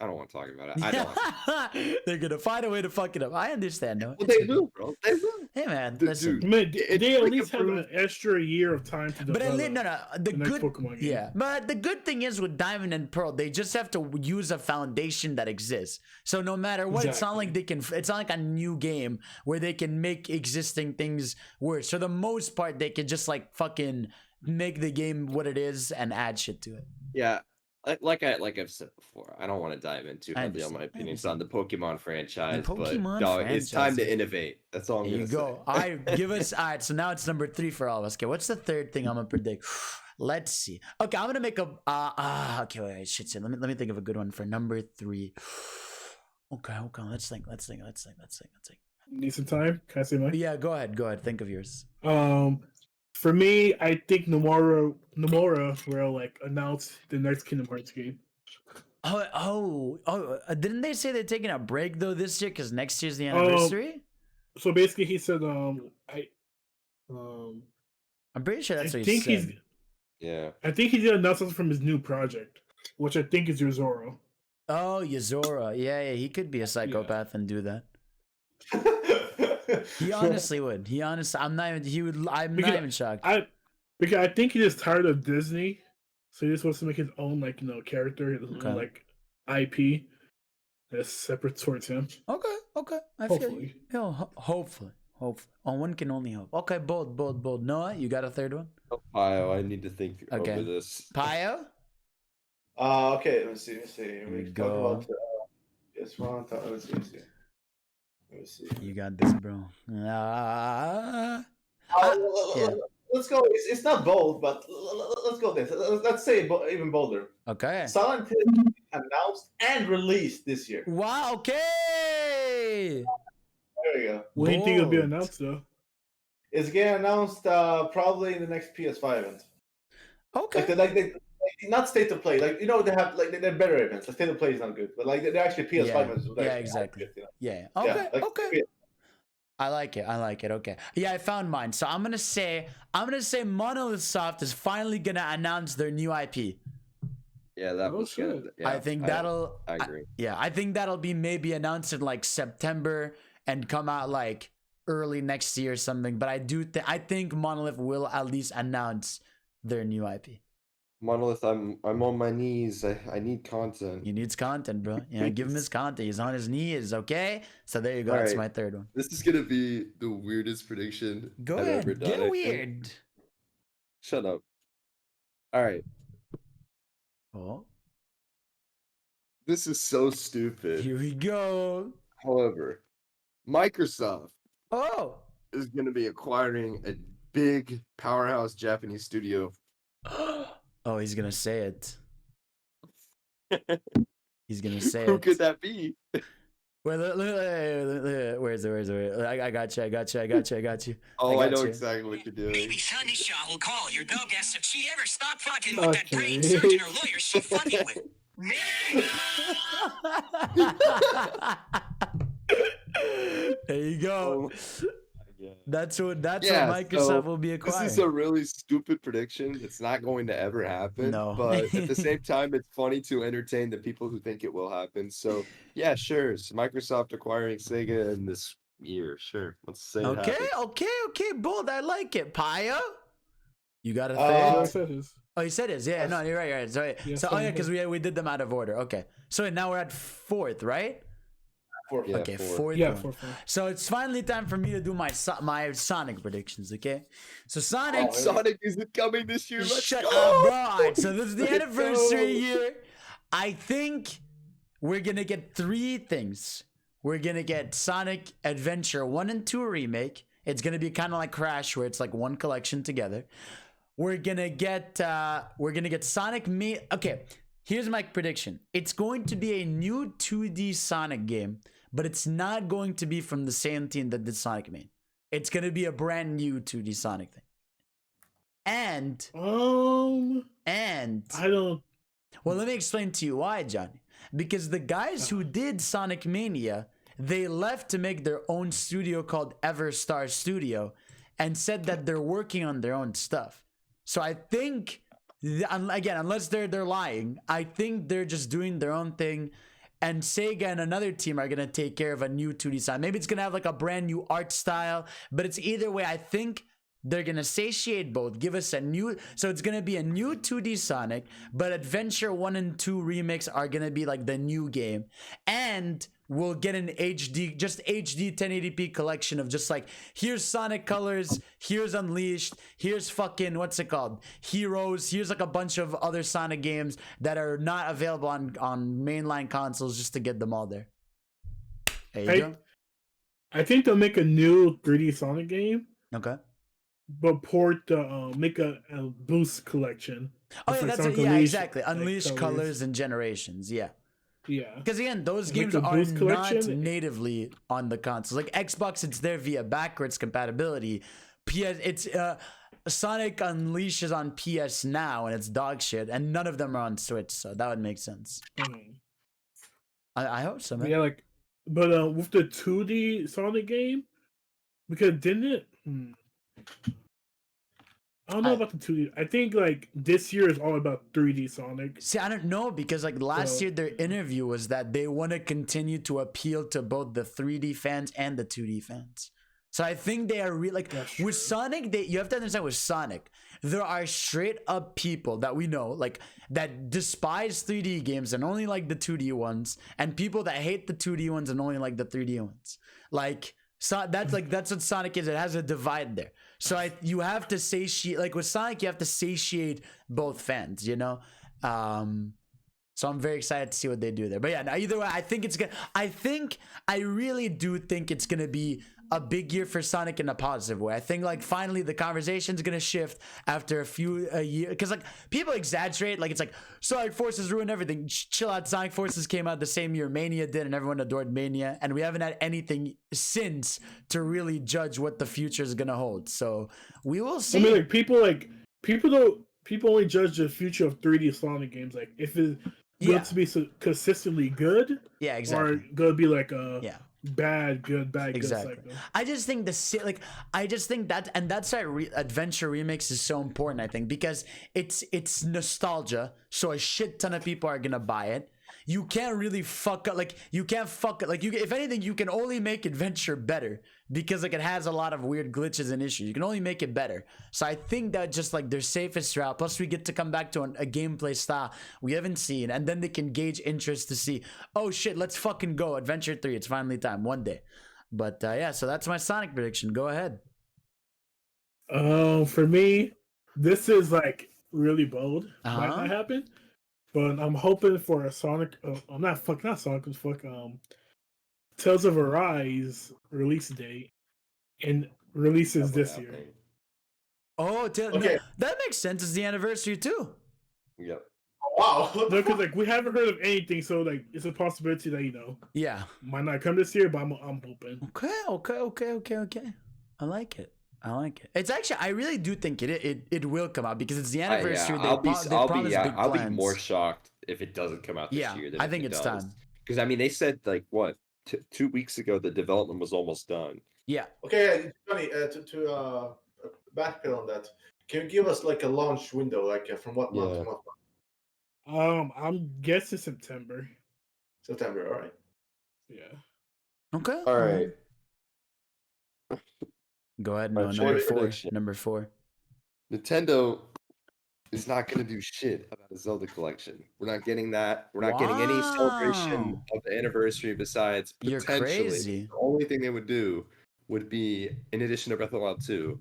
I don't want to talk about it. I don't. They're gonna find a way to fuck it up. I understand, though. Well, they will, bro. They will. Hey, man, listen. They at least have an extra year of time to develop. But at least, no. The good, Pokemon game. Yeah. But the good thing is with Diamond and Pearl, they just have to use a foundation that exists. So no matter what, It's not like they can. It's not like a new game where they can make existing things worse. For the most part, they can just like fucking make the game what it is and add shit to it. Yeah. Like I've said before, I don't want to dive into heavily on my opinions on the Pokemon franchise, but dog, it's time to innovate. That's all I'm gonna say. All right, give us. All right, so now it's number 3 for all of us. Okay, what's the third thing I'm gonna predict? Let's see. Okay, I'm gonna make a. Okay, wait, shit. Let me think of a good one for number 3. Okay. Let's think. Need some time? Can I say mine? Yeah, go ahead. Think of yours. For me, I think Nomura will like announce the next Kingdom Hearts game. Didn't they say they're taking a break though this year because next year's the anniversary? So basically, he said, I'm pretty sure that's what he said. I think he's gonna announce something from his new project, which I think is Yuzuru. Oh, Yuzuru. Yeah, he could be a psychopath and do that. He honestly would. I'm not even shocked. Because I think he's just tired of Disney, so he just wants to make his own character, his own IP that's separate towards him. Okay. Hopefully. Hopefully. One can only hope. Okay, bold. Noah, you got a third one? Oh, Pio, I need to think over this. Pio? Okay, let me see. We go. Talk about this one. Let's see. You got this, bro. Let's go. It's not bold, but let's go this. Let's say even bolder. Okay. Silent Hill announced and released this year. Wow. Okay. There you go. When do you think it'll be announced though? It's getting announced probably in the next PS5 event. Okay. Like not state of play. Like they have they're better events. Like state of play is not good, but like they're actually PS5 events. Yeah, exactly. Yeah. Okay. Okay. I like it. Okay. Yeah, I found mine. So I'm gonna say Monolith Soft is finally gonna announce their new IP. Yeah, that was good. Yeah, I think that'll. I agree. I think that'll be maybe announced in like September and come out like early next year or something. But I think Monolith will at least announce their new IP. Monolith, I'm on my knees. I need content. He needs content, bro. Give him his content. He's on his knees, okay? So there you go. That's my third one. This is gonna be the weirdest prediction Go I've ahead. ever done. Get weird. Shut up. All right. Oh. This is so stupid. Here we go. However, Microsoft is going to be acquiring a big powerhouse Japanese studio. Oh, he's going to say it. He's going to say it. Who could that be? Wait, where's it? I got you. Oh, I know exactly what you're doing. Maybe Sunny Shaw will call your dog ass if she ever stopped fucking with that brain surgeon or lawyer she fucking with. There you go. That's what Microsoft will be acquiring. This is a really stupid prediction. It's not going to ever happen. No. But at the same time, it's funny to entertain the people who think it will happen. So yeah, sure. So Microsoft acquiring Sega in this year. Sure. Let's say it happens. Okay, bold. I like it. Paya? You got a thing? Oh, you said it. Yeah, no, you're right. Sorry. Yes, Because we did them out of order. Okay. So now we're at fourth, right? Fourth. Yeah, okay, fourth. fourth. Yeah, one. fourth. So it's finally time for me to do my Sonic predictions. Okay. So Sonic. Sonic isn't coming this year. Let's Shut go! up, bro. All right, so this is the anniversary year. I think we're gonna get three things. We're gonna get Sonic Adventure 1 and 2 remake. It's gonna be kind of like Crash, where it's like one collection together. We're gonna get Sonic Okay, here's my prediction. It's going to be a new 2D Sonic game, but it's not going to be from the same team that did Sonic Mania. It's gonna be a brand new 2D Sonic thing. And I don't. Well, let me explain to you why, Johnny. Because the guys who did Sonic Mania, they left to make their own studio called Everstar Studio, and said that they're working on their own stuff. So I think, again, unless they're lying, I think they're just doing their own thing. And Sega and another team are gonna take care of a new 2D Sonic. Maybe it's gonna have like a brand new art style, but it's either way. I think they're gonna satiate both, give us a new. So it's gonna be a new 2D Sonic, but Adventure 1 and 2 remakes are gonna be like the new game, and we'll get an HD 1080p collection of just like, here's Sonic Colors, here's Unleashed, here's fucking what's it called, Heroes, here's like a bunch of other Sonic games that are not available on mainline consoles, just to get them all there. There you go. I think they'll make a new 3D Sonic game. Okay. But port make a boost collection. Oh yeah, that's it. Yeah, exactly. Unleashed, Colors, and Generations. Yeah. Yeah. Because again, those games are not natively on the consoles. Like Xbox, it's there via backwards compatibility. It's Sonic Unleashed is on PS Now, and it's dog shit, and none of them are on Switch, so that would make sense. I hope so, man. Yeah, but with the 2D Sonic game, because didn't it? I don't know about the 2D. I think this year is all about 3D Sonic. See, I don't know, because last year their interview was that they want to continue to appeal to both the 3D fans and the 2D fans. So I think they are really with Sonic. You have to understand, with Sonic, there are straight up people that we know that despise 3D games and only like the 2D ones, and people that hate the 2D ones and only like the 3D ones. So that's what Sonic is. It has a divide there. So you have to satiate, with Sonic, you have to satiate both fans, you know? So I'm very excited to see what they do there. But yeah, now either way, I really do think it's gonna be a big year for Sonic in a positive way. I think finally the conversation's gonna shift after a year, because people exaggerate, it's Sonic Forces ruined everything. Chill out. Sonic Forces came out the same year Mania did, and everyone adored Mania, and we haven't had anything since to really judge what the future is gonna hold. So we will see. I mean, people only judge the future of 3D Sonic games if it's going to be consistently good, exactly, or going to be bad, good, exactly. Good cycle. I just think that's why Adventure Remix is so important. I think because it's nostalgia, so a shit ton of people are gonna buy it. You can't really fuck up, if anything, you can only make Adventure better, because it has a lot of weird glitches and issues. You can only make it better. So I think that just their safest route, plus we get to come back to a gameplay style we haven't seen, and then they can gauge interest to see, oh shit, let's fucking go Adventure 3, it's finally time one day. But yeah, so that's my Sonic prediction. Go ahead. For me, this is really bold. Might not happen. But I'm hoping for a Sonic. Not Sonic. Tales of Arise release date, and releases this year. Oh, okay. No, that makes sense. It's the anniversary too. Yep. Wow. No, because like we haven't heard of anything, so like it's a possibility that yeah, might not come this year, but I'm hoping. Okay. I like it. It's actually, I really do think it will come out because it's the anniversary. I'll be more shocked if it doesn't come out this year. I think it's time. Because I mean, they said like what 2 weeks ago the development was almost done. Yeah. Okay, Johnny. To backpedal on that, can you give us like a launch window, like from what month to month? I'm guessing September. September. All right. Yeah. Okay. All right. Go ahead. No, number four. Nintendo is not going to do shit about a Zelda collection. We're not getting that. We're not getting any celebration of the anniversary besides potentially. You're crazy. The only thing they would do would be, in addition to Breath of the Wild 2,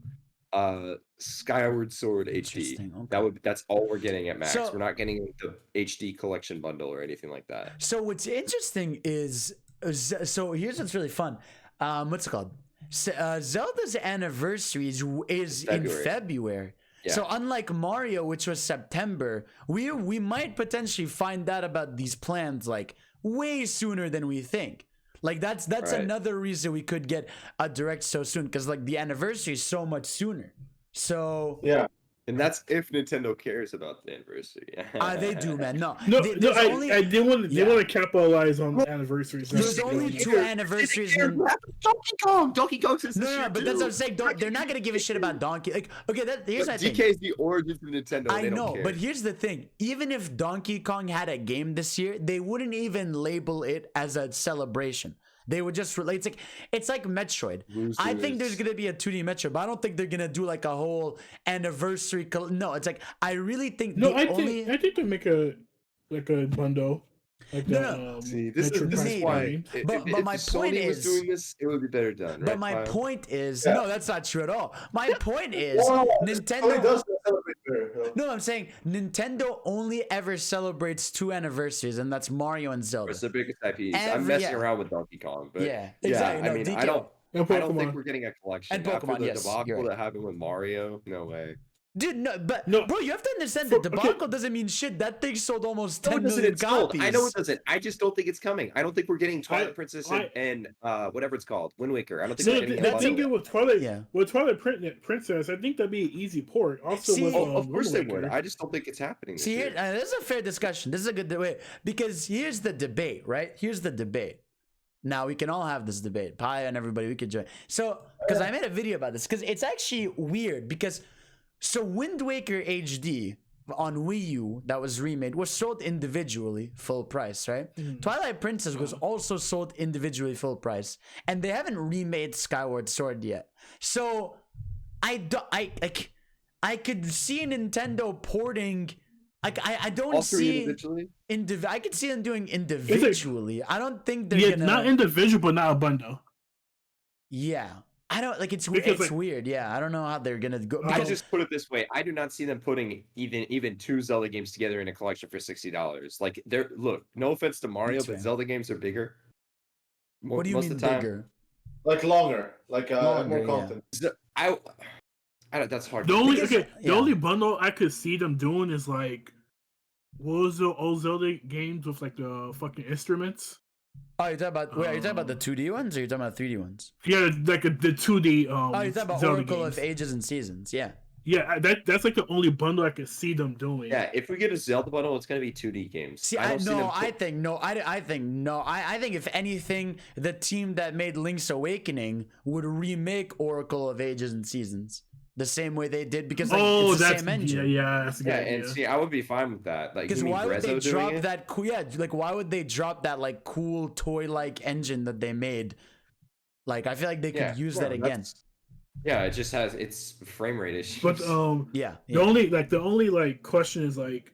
Skyward Sword HD. Okay. That's all we're getting at max. We're not getting the HD collection bundle or anything like that. So what's interesting is, so here's what's really fun. What's it called? Zelda's anniversary is in February. Yeah. So unlike Mario, which was September, we might potentially find out about these plans like way sooner than we think. Like that's right. Another reason we could get a direct so soon, because like the anniversary is so much sooner. So yeah. And that's if Nintendo cares about the anniversary. They do, man. They want to capitalize on the anniversaries. There's only 2 anniversaries. Donkey Kong says no, but that's what I'm saying. They're not gonna give a shit about Donkey. Like, okay, here's the thing. DK is the origin of Nintendo. I know, but here's the thing. Even if Donkey Kong had a game this year, they wouldn't even label it as a celebration. They would just relate. It's like Metroid. Losers. I think there's gonna be a 2D Metroid, but I don't think they're gonna do like a whole anniversary. No, it's like I really think. I think they make a bundle. Like See, this is why. But my point is, was doing this, it would be better done. Right, but my point is, no, that's not true at all. My point is, Nintendo. No, I'm saying Nintendo only ever celebrates 2 anniversaries, and that's Mario and Zelda. It's the biggest IPs. I'm messing around with Donkey Kong, but exactly. I mean, DK. I don't think we're getting a collection. And Pokemon, after the debacle that happened with Mario. No way. Dude, bro, you have to understand that debacle doesn't mean shit. That thing sold almost 10 million copies. I know it doesn't. I just don't think it's coming. I don't think we're getting Twilight Princess and whatever it's called, Wind Waker. I don't think we're getting that thing with Twilight Princess. I think that'd be an easy port. Also, of course they would. I just don't think it's happening. This is a fair discussion. This is a good way, because here's the debate, right? Here's the debate. Now we can all have this debate. Pi and everybody, we could join. So, because I made a video about this, because it's actually weird because. So Wind Waker HD on Wii U that was remade was sold individually, full price, right? Twilight Princess was also sold individually, full price, and they haven't remade Skyward Sword yet. So I could see Nintendo porting. I don't see I could see them doing individually. I don't think they're gonna. Not individual, but not a bundle. Yeah. I don't like it's weird. Yeah, I don't know how they're gonna go. I just put it this way: I do not see them putting even 2 Zelda games together in a collection for $60. Like, no offense to Mario, but Zelda games are bigger. What do you mean bigger? Like longer, more content. Yeah. I don't. That's hard. The only bundle I could see them doing is like, what was the old Zelda games with like the fucking instruments? Oh, you're talking about are you talking about the 2D ones or you're talking about 3D ones? Yeah, like the 2D. You're talking about Zelda Oracle games. of Ages and Seasons. Yeah. Yeah, that's like the only bundle I could see them doing. Yeah, if we get a Zelda bundle, it's gonna be 2D games. See, I think if anything, the team that made Link's Awakening would remake Oracle of Ages and Seasons. The same way they did, because it's the same engine. That's a good idea. And see, I would be fine with that. Like, because why would they drop that? Why would they drop that like cool toy-like engine that they made? Like, I feel like they could use that again. Yeah, it just has its frame rate issues. But the only question is like,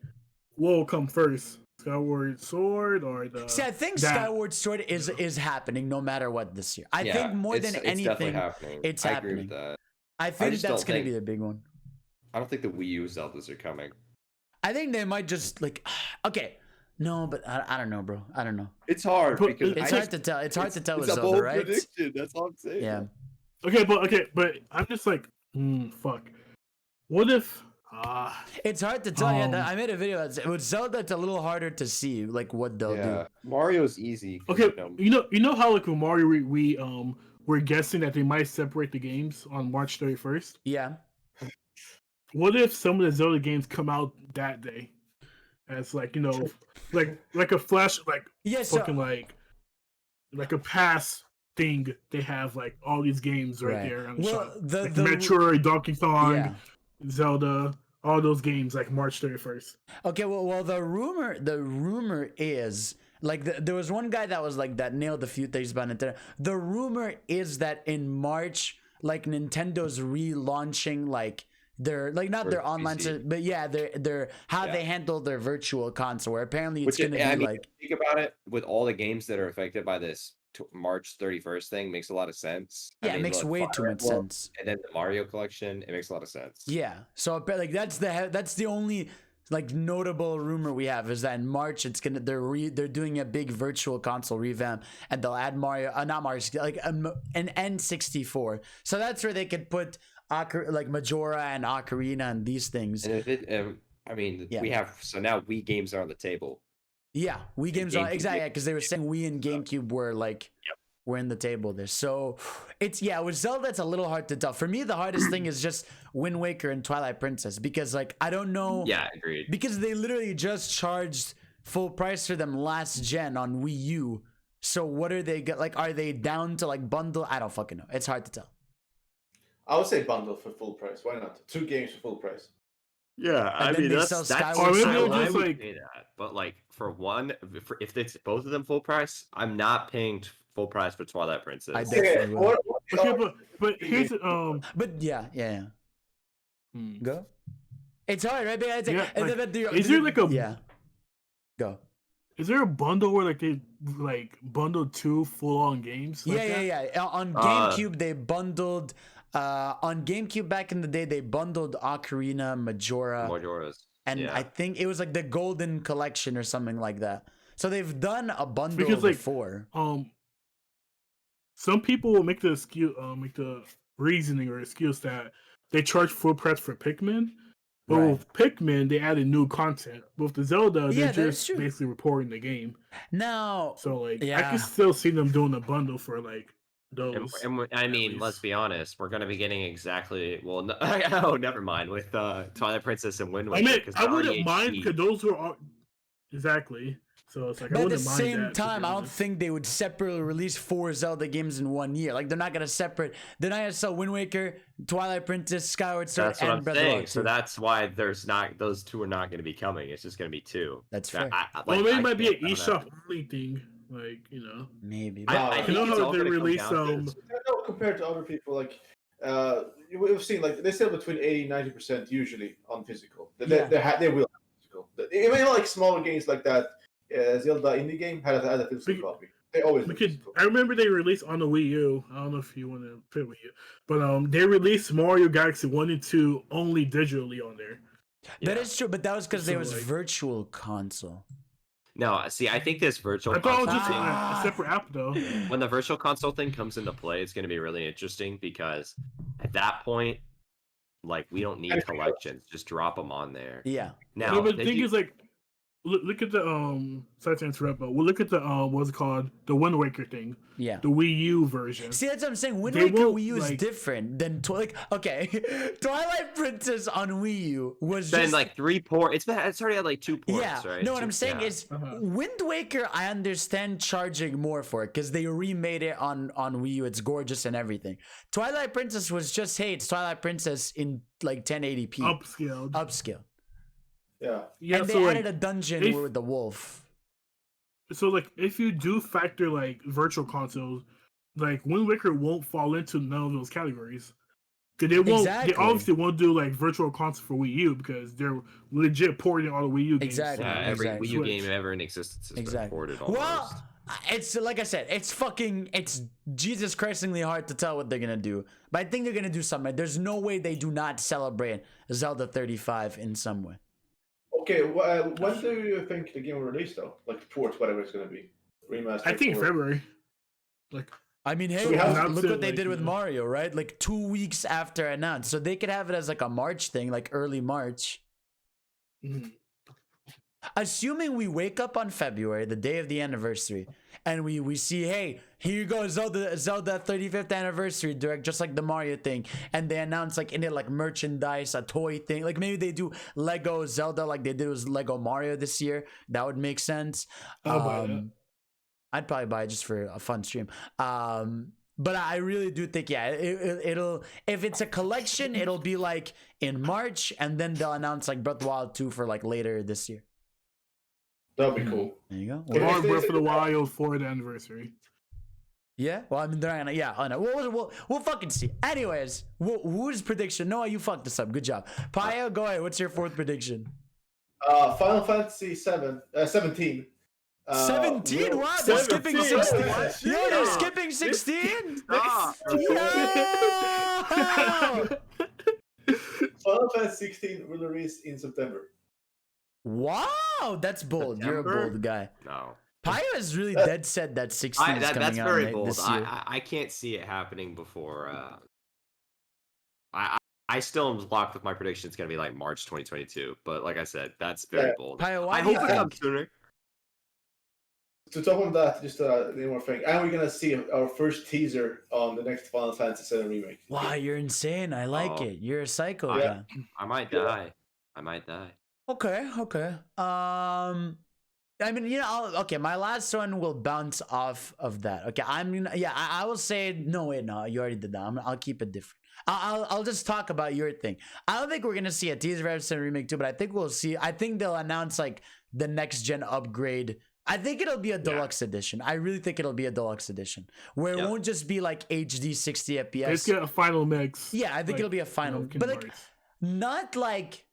what will come first? Skyward Sword or the? See, I think Skyward Sword is happening no matter what this year. I think more than anything, it's happening. I agree with that. I think that's going to be the big one. I don't think the Wii U Zeldas are coming. I think they might just like. Okay. No, but I don't know, bro. I don't know. It's hard because It's hard to tell. It's hard to tell with a Zelda, bold right? prediction. That's all I'm saying. Yeah. Okay, but I'm just like, fuck. What if? It's hard to tell. Yeah, I made a video. With Zelda, it's a little harder to see like what they'll do. Mario's easy. Okay, you know how like with Mario we're guessing that they might separate the games on March 31st. Yeah. What if some of the Zelda games come out that day, as like like a flash fucking like a pass thing? They have like all these games right there. On the shop. Like Metroid, Donkey Kong, Zelda. All those games like March 31st. Okay, well, the rumor is like there was one guy that was like that nailed a few things about Nintendo. The rumor is that in March, like Nintendo's relaunching like their like not their online, but their how they handle their virtual console. Where apparently it's going to be like think about it with all the games that are affected by this. March 31st thing makes a lot of sense. Yeah, it makes way too much sense. And then the Mario collection, it makes a lot of sense. Yeah, so like that's the only like notable rumor we have is that in March they're doing a big virtual console revamp and they'll add Mario, not Mario, like an N64. So that's where they could put like Majora and Ocarina and these things. And we have now Wii games are on the table. Yeah, Wii games are exactly because they were saying Wii and GameCube were like were in the table there. So it's with Zelda it's a little hard to tell. For me, the hardest thing is just Wind Waker and Twilight Princess because like I don't know. Yeah, agreed. Because they literally just charged full price for them last gen on Wii U. So what are they like? Are they down to like bundle? I don't fucking know. It's hard to tell. I would say bundle for full price. Why not? 2 games for full price. Yeah, I mean that's I would pay that. But like for one, if it's both of them full price, I'm not paying full price for Twilight Princess. I definitely will. Okay, but here's But yeah. Go. It's hard, right? Is there like a Go. Is there a bundle where like they like bundled 2 full-on games? Like yeah. On GameCube they bundled. On GameCube back in the day, they bundled Ocarina, Majora's. And I think it was like the Golden Collection or something like that. So they've done a bundle before. Some people will make the reasoning or excuse that they charge full price for Pikmin. But with Pikmin, they added new content. With the Zelda, they're just basically reporting the game. Now, so like I can still see them doing a bundle for like those. And I mean, let's be honest, we're gonna be getting exactly oh, never mind with Twilight Princess and Wind Waker. I wouldn't mind because those were all exactly. So it's like, but at the same time, I don't think they would separately release 4 Zelda games in 1 year. Like they're not gonna separate. They're not gonna sell Wind Waker, Twilight Princess, Skyward Sword, and Breath of the Wild. So that's why there's not those 2 are not gonna be coming. It's just gonna be 2. That's fair. Maybe it might be an eShop only thing. Like maybe. I know how they release compared to other people, like we've seen like they sell between 80-90% usually on physical. They will have physical. Even like smaller games like that. Zelda indie game had a physical copy. They always. I remember they released on the Wii U. I don't know if you want to play Wii U, but they released Mario Galaxy 1 and 2 only digitally on there. That is true, but that was because there was virtual console. No, see, I think this virtual console thing, a separate app though. When the virtual console thing comes into play, it's going to be really interesting because at that point, like we don't need collections, just drop them on there. Yeah. Now, but the thing is, like, look at the sorry to interrupt, but we'll look at the what's it called, the Wind Waker thing. Yeah. The Wii U version. See, that's what I'm saying. Wind Waker Wii U is different than Twilight Princess on Wii U was been just like 3 ports. It's already had like 2 ports, right? No, what I'm saying is Wind Waker. I understand charging more for it because they remade it on Wii U. It's gorgeous and everything. Twilight Princess was just it's Twilight Princess in like 1080p, upscaled. Yeah. And they added a dungeon with the wolf. So like if you do factor like virtual consoles, like Wind Waker won't fall into none of those categories. Cause they won't. They obviously won't do like virtual console for Wii U because they're legit porting all the Wii U games. Exactly. Every Wii U game ever in existence has been ported almost. Well, it's like I said, it's Jesus Christingly hard to tell what they're gonna do. But I think they're gonna do something. There's no way they do not celebrate Zelda 35 in some way. Okay, when do you think the game will release though? Like the port, whatever it's gonna be, remastered. I think February. Like, I mean, hey, look what they did with Mario, right? Like 2 weeks after announced, so they could have it as like a March thing, like early March. Mm-hmm. Assuming we wake up on February, the day of the anniversary, and we see, hey, here you go, Zelda 35th anniversary direct, just like the Mario thing, and they announce like in it like merchandise, a toy thing, like maybe they do Lego Zelda like they did with Lego Mario this year. That would make sense. I'll buy that. I'd probably buy it just for a fun stream. But I really do think, yeah, it'll if it's a collection, it'll be like in March, and then they'll announce like Breath of the Wild 2 for like later this year. That'll be cool. There you go. Or Breath of the Wild for the anniversary. Yeah, well, I mean, they're gonna, yeah, I know. We'll fucking see. Anyways, whose prediction? Noah, you fucked this up. Good job. Paya, go ahead. What's your fourth prediction? Final Fantasy 17. 17? Wow, they're skipping 16. Yo, they're skipping 16? Final Fantasy 16 will release in September. Wow, that's bold. September? You're a bold guy. No. Paya is really dead set that 16 is coming that's very out bold. this year. I can't see it happening before. I still am locked with my prediction. It's going to be like March 2022. But like I said, that's very bold. Paya, I hope it comes sooner. To top of that, just one more thing. And we're going to see our first teaser on the next Final Fantasy VII Remake. Wow, you're insane. I like it. You're a psycho guy. I might die. I might die. Okay. I mean, you know, okay, my last one will bounce off of that. Okay, I will say, no, you already did that. I'll keep it different. I'll just talk about your thing. I don't think we're going to see a teaser for episode remake 2, but I think we'll see. I think they'll announce like the next gen upgrade. I think it'll be a deluxe edition. I really think it'll be a deluxe edition where it won't just be like HD 60 FPS. It's get a final mix. Yeah, I think it'll be a final, but like not like.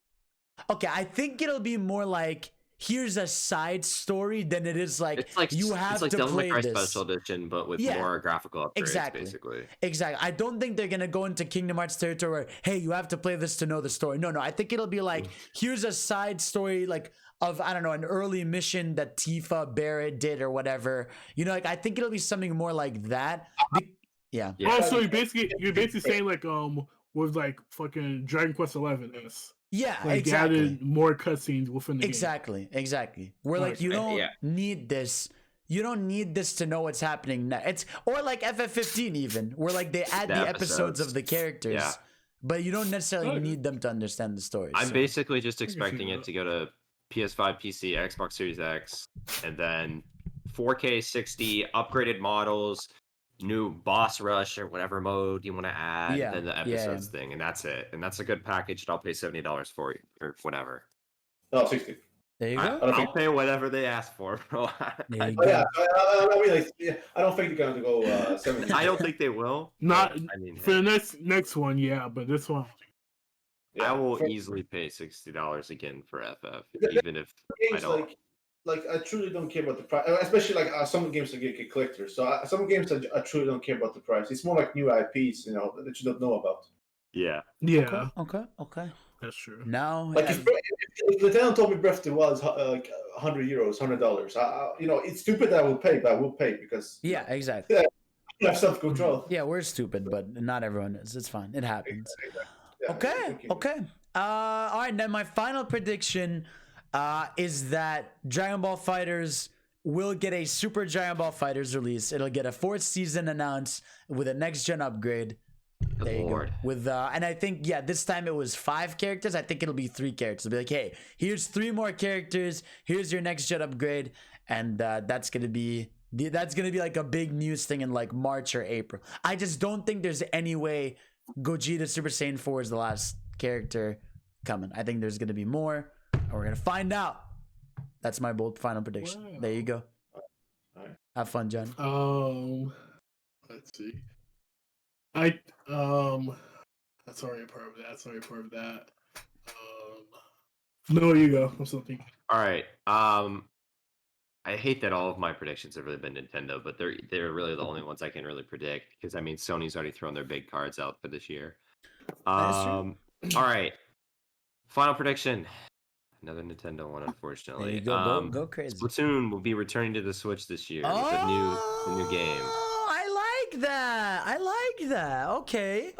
Okay, I think it'll be more like here's a side story than it is like, you have to play this special edition, but with more graphical upgrades, basically. Exactly. I don't think they're gonna go into Kingdom Hearts territory where, hey, you have to play this to know the story. No. I think it'll be like here's a side story like of, I don't know, an early mission that Tifa Barrett did or whatever. You know, like I think it'll be something more like that. Yeah. Also, you're basically saying like with like fucking Dragon Quest 11 is. Yeah, like exactly. Added more cutscenes within the game. Exactly. We're like, you don't need this. You don't need this to know what's happening next. It's or like FF15 even, where like they add the episodes of the characters, but you don't necessarily need them to understand the story. I'm basically just expecting it to go to PS5, PC, Xbox Series X, and then 4K 60 upgraded models, new boss rush or whatever mode you want to add, and then the episodes thing, and that's it. And that's a good package, and I'll pay $70 for it or whatever. Oh, 60. There you go. I'll pay whatever they ask for, bro. I don't think they're gonna go 70. I don't think they will. Not for the next one, but this one. I will easily pay $60 again for FF, even if I don't. Like I truly don't care about the price, especially like some games that get collectors. So some games I truly don't care about the price. It's more like new IPs, you know, that you don't know about. Yeah. Okay. That's true. Now, like if the town told me Breath of the Wild is like €100, $100, you know, it's stupid that I will pay, but I will pay because exactly. I have self-control. Yeah, we're stupid, but not everyone is. It's fine. It happens. Exactly. Okay. All right. Then my final prediction. Is that Dragon Ball FighterZ will get a Super Dragon Ball FighterZ release. It'll get a 4th season announced with a next gen upgrade. There you go. With and I think this time it was 5 characters. I think it'll be 3 characters. It'll be like, hey, here's 3 more characters. Here's your next gen upgrade, and that's gonna be like a big news thing in like March or April. I just don't think there's any way Gogeta Super Saiyan 4 is the last character coming. I think there's gonna be more. We're gonna find out. That's my bold final prediction. Wow. There you go. Have fun, John. Let's see. That's already a part of that. No, you go. I'm still thinking. All right. I hate that all of my predictions have really been Nintendo, but they're really the only ones I can really predict because I mean Sony's already thrown their big cards out for this year. All right. Final prediction. Another Nintendo one, unfortunately. There you go. Go crazy. Splatoon will be returning to the Switch this year with the new game. I like that.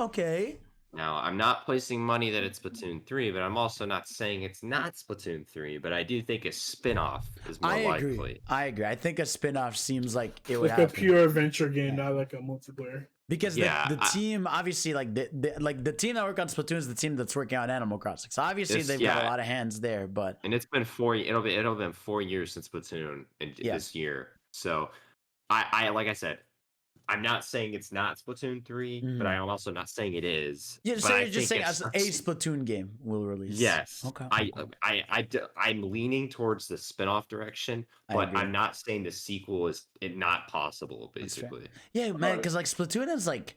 Okay. Now, I'm not placing money that it's Splatoon 3, but I'm also not saying it's not Splatoon 3, but I do think a spin-off is more likely. I agree. I think a spin-off seems like it would happen. Like a pure adventure game, not like a multiplayer. Because the team, obviously, like the team that work on Splatoon is the team that's working on Animal Crossing. So obviously they've got a lot of hands there, but and it's been it'll been 4 years since Splatoon this year. So I like I said, I'm not saying it's not Splatoon 3, but I am also not saying it is. Yeah, so you're just saying a Splatoon game will release. Yes. Okay. I'm leaning towards the spin-off direction, but I'm not saying the sequel is not possible, basically. Yeah, man, because like Splatoon is like,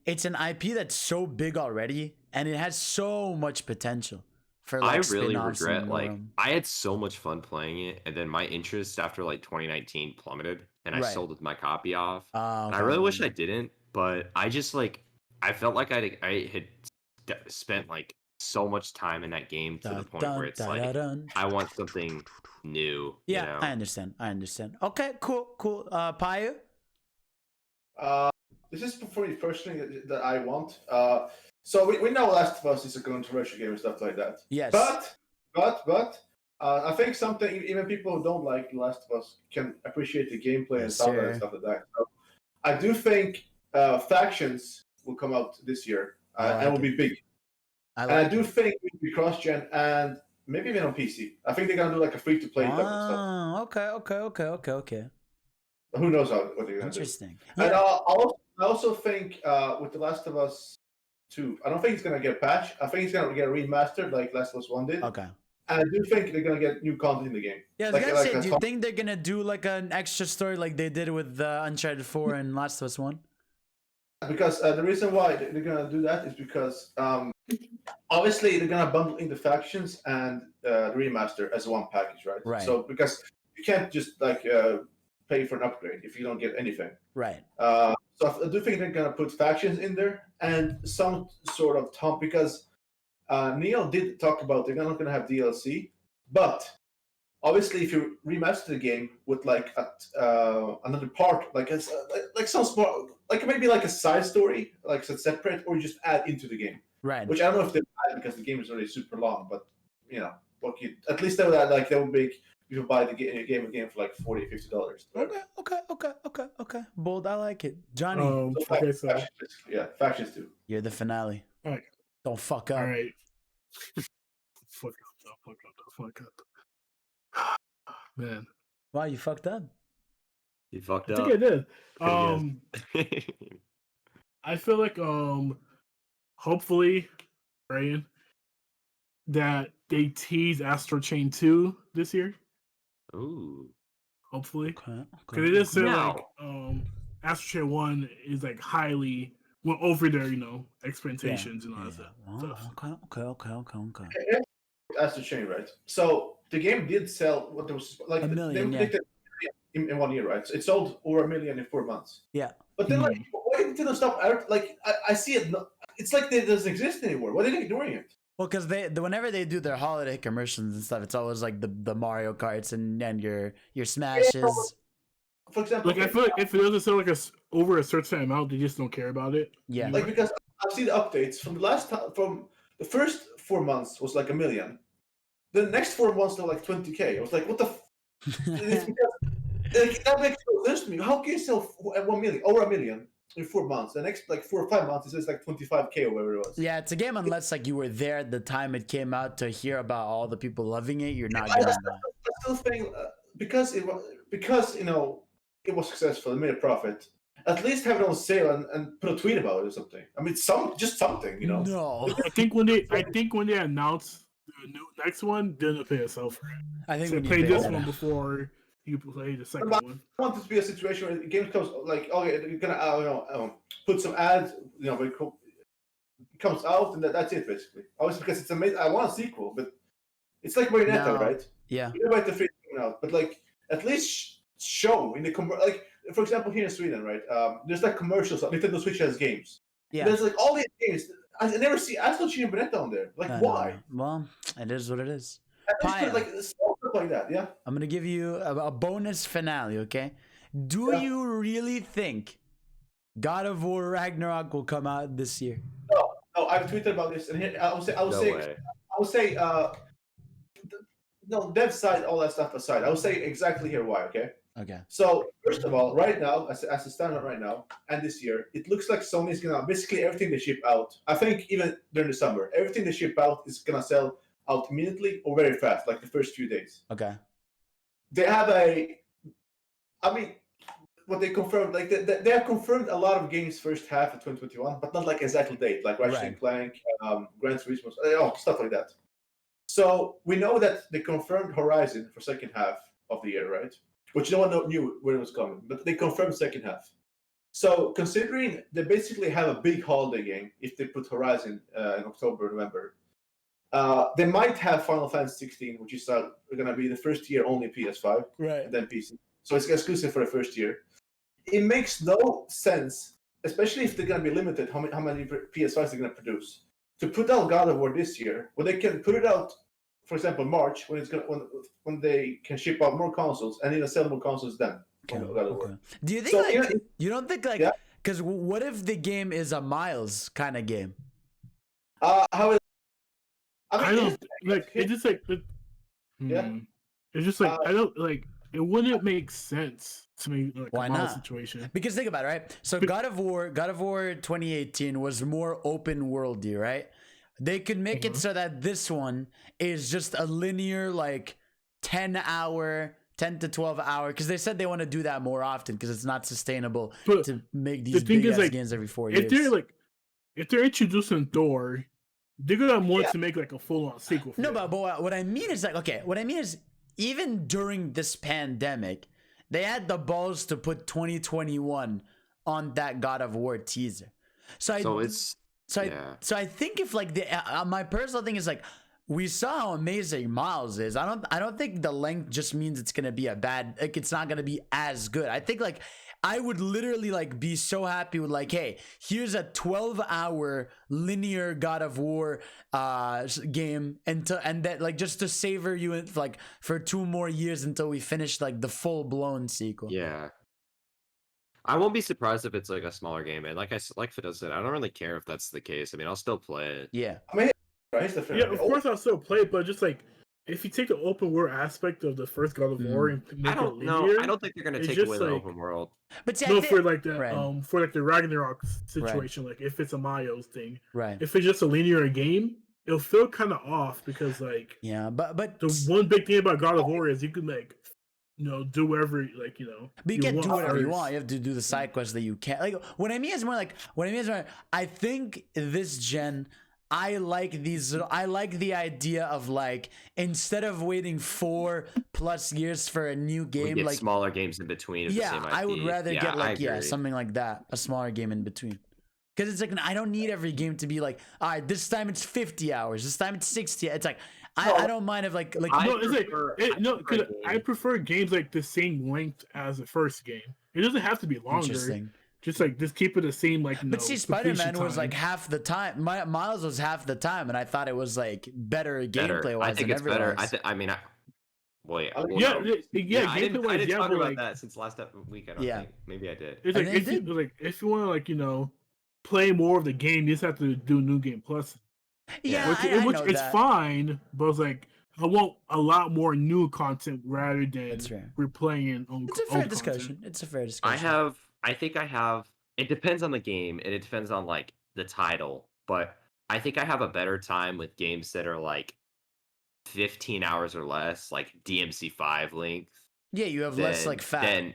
it's an IP that's so big already, and it has so much potential. For like I really regret, like, I had so much fun playing it, and then my interest after like 2019 plummeted, and I sold my copy off. And I really wish I didn't, but I just like, I felt like I had spent like so much time in that game to the point where it's like, I want something new. Yeah, you know? I understand. Okay, cool. Payu? This is for me personally that I want. So we know Last of Us is a controversial game and stuff like that. Yes. But I think something even people who don't like Last of Us can appreciate the gameplay and stuff like that. So I do think factions will come out this year and will be big. I do think it will be cross-gen and maybe even on PC. I think they're gonna do like a free-to-play type of stuff. Okay. Who knows what they're gonna do? Interesting. And I also think with The Last of Us 2, I don't think it's gonna get patched. I think it's gonna get remastered like Last of Us 1 did. Okay. And I do think they're gonna get new content in the game. Yeah, I was gonna say, do you think they're gonna do like an extra story like they did with Uncharted 4 and Last of Us 1? Because the reason why they're gonna do that is because obviously they're gonna bundle in the factions and the remaster as one package, right? Right. So because you can't just like pay for an upgrade if you don't get anything. Right. So I do think they're gonna put factions in there and some sort of top because Neil did talk about they're not gonna have DLC, but obviously if you remaster the game with like another part, like some small, like maybe like a side story, like separate, or you just add into the game. Right. Which I don't know if they add because the game is already super long, but you know, at least they would make you buy the game again for like $40-$50. Okay. Bold, I like it. Johnny. Factions too. You're the finale. All right. Don't fuck up. All right. Fuck up. Man. Wow, you fucked up. You fucked up. I think I did. I feel like hopefully, Ryan, that they tease Astro Chain 2 this year. Ooh. Hopefully. Because it is so like Astro Chain 1 is like went over their, expectations and all that stuff. Okay. Astro Chain, right? So the game did sell what there was like 1 million, in 1 year, right? So it sold over 1 million in 4 months. Yeah. But then, like, why didn't they stop? Like, I see it. It's like it doesn't exist anymore. Why are they ignoring it? Well, because whenever they do their holiday commercials and stuff, it's always like the Mario Karts and your Smashes. Yeah, for example, like I feel like if it doesn't sell like over a certain amount, they just don't care about it. Yeah. Like because I've seen the updates from from the first 4 months was like 1 million. The next 4 months they're like 20K. I was like, what the? It's because that makes no sense to me. How can you sell 1 million over 1 million in 4 months? The next like 4 or 5 months it's like 25K or whatever it was. Yeah, it's a game unless like you were there at the time it came out to hear about all the people loving it. You're not gonna. I still think because it was successful, it made a profit. At least have it on sale and put a tweet about it or something. I mean, just something, No. I think when they announce the next one, they're gonna pay a sell for it. I think so when play you this one before you play the second one. I want it to be a situation where the game comes like, okay, you're gonna put some ads, it comes out and that's it basically. Obviously, because it's amazing. I want a sequel, but it's like Bayonetta, right? Yeah. You know about the free coming out, but like at least show in the like. For example, here in Sweden, right? There's like commercials. Nintendo Switch has games. Yeah. There's like all these games. I never see Astro Chain and Bayonetta on there. Like, why? Well, it is what it is. Paya, like stuff like that. Yeah. I'm gonna give you a bonus finale. Okay, do you really think God of War Ragnarok will come out this year? No, I've tweeted about this, and here, I would say, no, dev side, all that stuff aside, I would say exactly here why. Okay. Okay. So first of all, right now, as a standard right now, and this year, it looks like Sony's gonna basically everything they ship out. I think even during the summer, everything they ship out is gonna sell out immediately or very fast, like the first few days. Okay. They have what they confirmed, like they have confirmed a lot of games first half of 2021, but not like exact date, like Ratchet and Clank, Gran Turismo, stuff like that. So we know that they confirmed Horizon for second half of the year, right? Which no one knew when it was coming, but they confirmed second half. So considering they basically have a big holiday game, if they put Horizon in October, November, they might have Final Fantasy 16, which is going to be the first year only PS5, right? And then PC. So it's exclusive for the first year. It makes no sense, especially if they're going to be limited how many PS5s they're going to produce, to put out God of War this year when they can put it out, for example, March when they can ship out more consoles and even sell more consoles then. Okay. Do you think you don't think because what if the game is a Miles kind of game? How is I don't like it's just like it's just like I don't like it wouldn't make sense to me like why a not situation. Because think about it, right? So God of War 2018 was more open worldy, right? They could make it so that this one is just a linear like 10 to 12 hour, because they said they want to do that more often because it's not sustainable to make these big ass games every 4 years. If they're introducing Thor, they're gonna want to make like a full-on sequel. No, but what I mean is even during this pandemic, they had the balls to put 2021 on that God of War teaser. So I think if like my personal thing is like, we saw how amazing Miles is. I don't think the length just means it's gonna be it's not gonna be as good. I think like I would literally like be so happy with like, hey, here's a 12-hour linear God of War game, and that like just to savor you like for 2 more years until we finish like the full-blown sequel. Yeah. I won't be surprised if it's like a smaller game, and like Fido said, I don't really care if that's the case. I mean, I'll still play it. Yeah. I mean, of course I'll still play it, but just like if you take the open world aspect of the first God of War and make it linear, I don't think they're gonna take away the open world. But for like the Ragnarok situation, like if it's a Miles thing, right? If it's just a linear game, it'll feel kind of off because like but the one big thing about God of War is you can like do whatever but you can't do whatever you want. You have to do the side quests that you can't. Like what I mean is more I think this gen, I like the idea of like, instead of waiting 4+ years for a new game, like smaller games in between. I would rather get like something like that, a smaller game in between. Because it's like, I don't need every game to be like, all right, this time it's 50 hours, this time it's 60. It's like I don't mind if like I prefer games like the same length as the first game. It doesn't have to be longer. Just keep it the same, like. But see, Spider-Man was like half the time. Miles was half the time, and I thought it was like better gameplay wise. I think it's better. I didn't talk about that since last week. I don't think. Maybe I did. It's like if you want to play more of the game, you just have to do New Game Plus. Yeah, which it's fine, but it's like I want a lot more new content rather than replaying. It's a fair discussion. It's a fair discussion. I think I have. It depends on the game, and it depends on like the title. But I think I have a better time with games that are like 15 hours or less, like DMC5 length. Yeah, you have less like fat.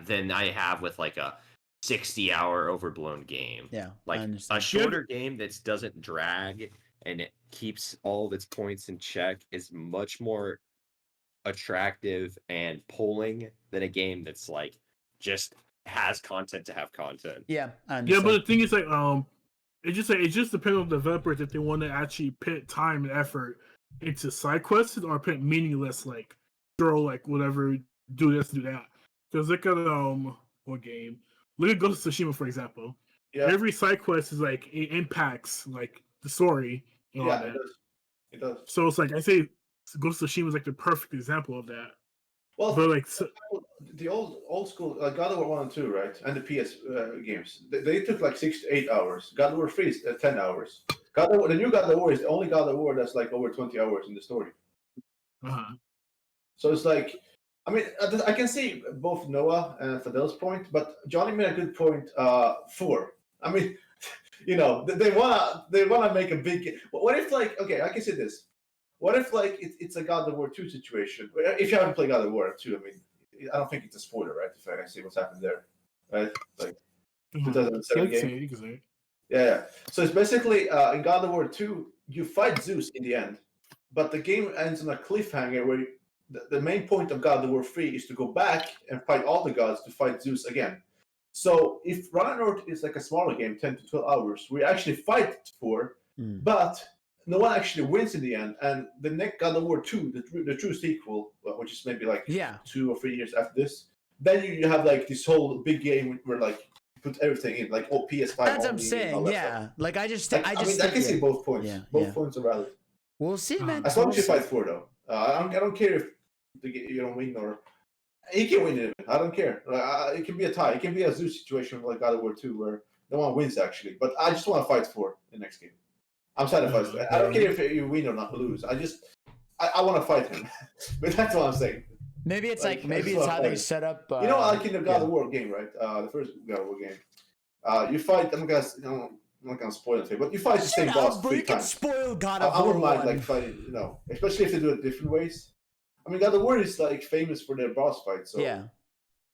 Than I have with like a 60-hour overblown game. Yeah, like a shorter game that doesn't drag and it keeps all of its points in check is much more attractive and pulling than a game that's like just has content to have content. Yeah, but the thing is like it just depends on the developers if they want to actually put time and effort into side quests or put meaningless like throw like whatever, do this, do that. Because look at what game? Look at Ghost of Tsushima, for example. Yeah. Every side quest is like it impacts like the story. It does. So it's like I say Ghost of Tsushima is like the perfect example of that. Well, but like the old school God of War 1 and 2, right, and the PS games, they took like 6 to 8 hours. God of War 3 is 10 hours. The new God of War is the only God of War that's like over 20 hours in the story. So it's like, I mean, I can see both Noah and Fidel's point, but Johnny made a good point. 4. I mean, you know, they wanna make a big. What if like, okay, I can see this. What if like it's a God of War 2 situation? If you haven't played God of War 2, I mean, I don't think it's a spoiler, right? If I can see what's happened there, right? Like 2007 game. Yeah. So it's basically in God of War 2, you fight Zeus in the end, but the game ends on a cliffhanger where the main point of God of War 3 is to go back and fight all the gods to fight Zeus again. So if Ragnarok is like a smaller game, 10 to 12 hours, we actually fight for, but no one actually wins in the end. And the next God of War 2, the true sequel, which is maybe like 2 or 3 years after this, then you have like this whole big game where like put everything in, like PS5. That's what I'm saying. Yeah, like I can see both points. Both points are valid. We'll see, man. As long as you fight for, though, I don't care if you don't win or he can win it. I don't care. It can be a tie. It can be a Zeus situation like God of War 2 where no one wins actually. But I just want to fight for the next game. I'm satisfied. I don't care if you win or not lose. I want to fight him. But that's what I'm saying. Maybe it's like maybe it's how they set up. You know, like in the God of War game, right? The first God of War game. You fight. I'm not gonna spoil it, but you fight the same boss 3 times. Spoil God of War. I wouldn't mind like fighting, especially if they do it different ways. I mean, God of War is like famous for their boss fights, so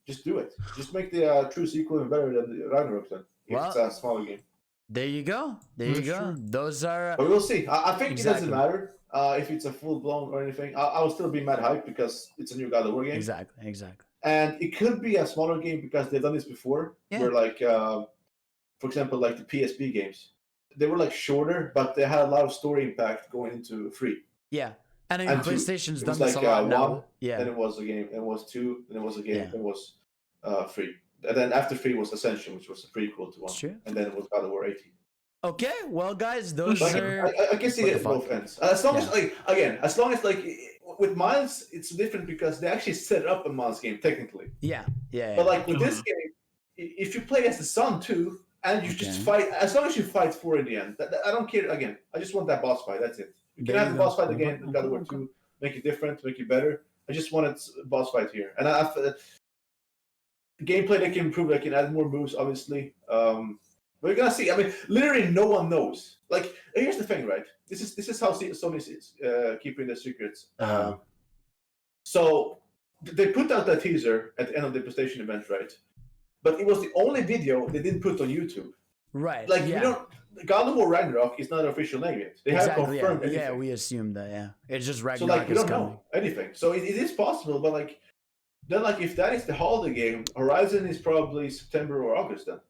just do it. Just make the true sequel even better than the Ragnarok then. If it's a smaller game. There you go. Those are. But we'll see. I think it doesn't matter if it's a full blown or anything. I will still be mad hyped because it's a new God of War game. Exactly. And it could be a smaller game because they've done this before. Where like, for example, like the PSP games, they were like shorter, but they had a lot of story impact going into 3. Yeah. And PlayStation's done this like, a lot now. 1, then it was a game, then it was 2, then it was a game, then it was 3. And then after 3 was Ascension, which was a prequel to 1. Sure. And then it was God of War 18. Okay, well, guys, those are. I can see it at both ends. As long as like with Miles, it's different because they actually set up a Miles game technically. Yeah. But like with this game, if you play as the son too, and you just fight, as long as you fight for in the end, I don't care. Again, I just want that boss fight. That's it. You can have the boss fight again in God of War 2, make it different, make it better. I just wanted a boss fight here, and gameplay they can improve. They can add more moves, obviously. We're gonna see. I mean, literally, no one knows. Like, here's the thing, right? This is how Sony is keeping their secrets. So they put out that teaser at the end of the PlayStation event, right? But it was the only video they didn't put on YouTube. Right. Like, we don't. God of War Ragnarok is not an official name yet. They haven't confirmed anything. Yeah, we assumed that. Yeah, it's just Ragnarok. So like, we don't know anything. So it is possible, but like, then like if that is the holiday game, Horizon is probably September or August then.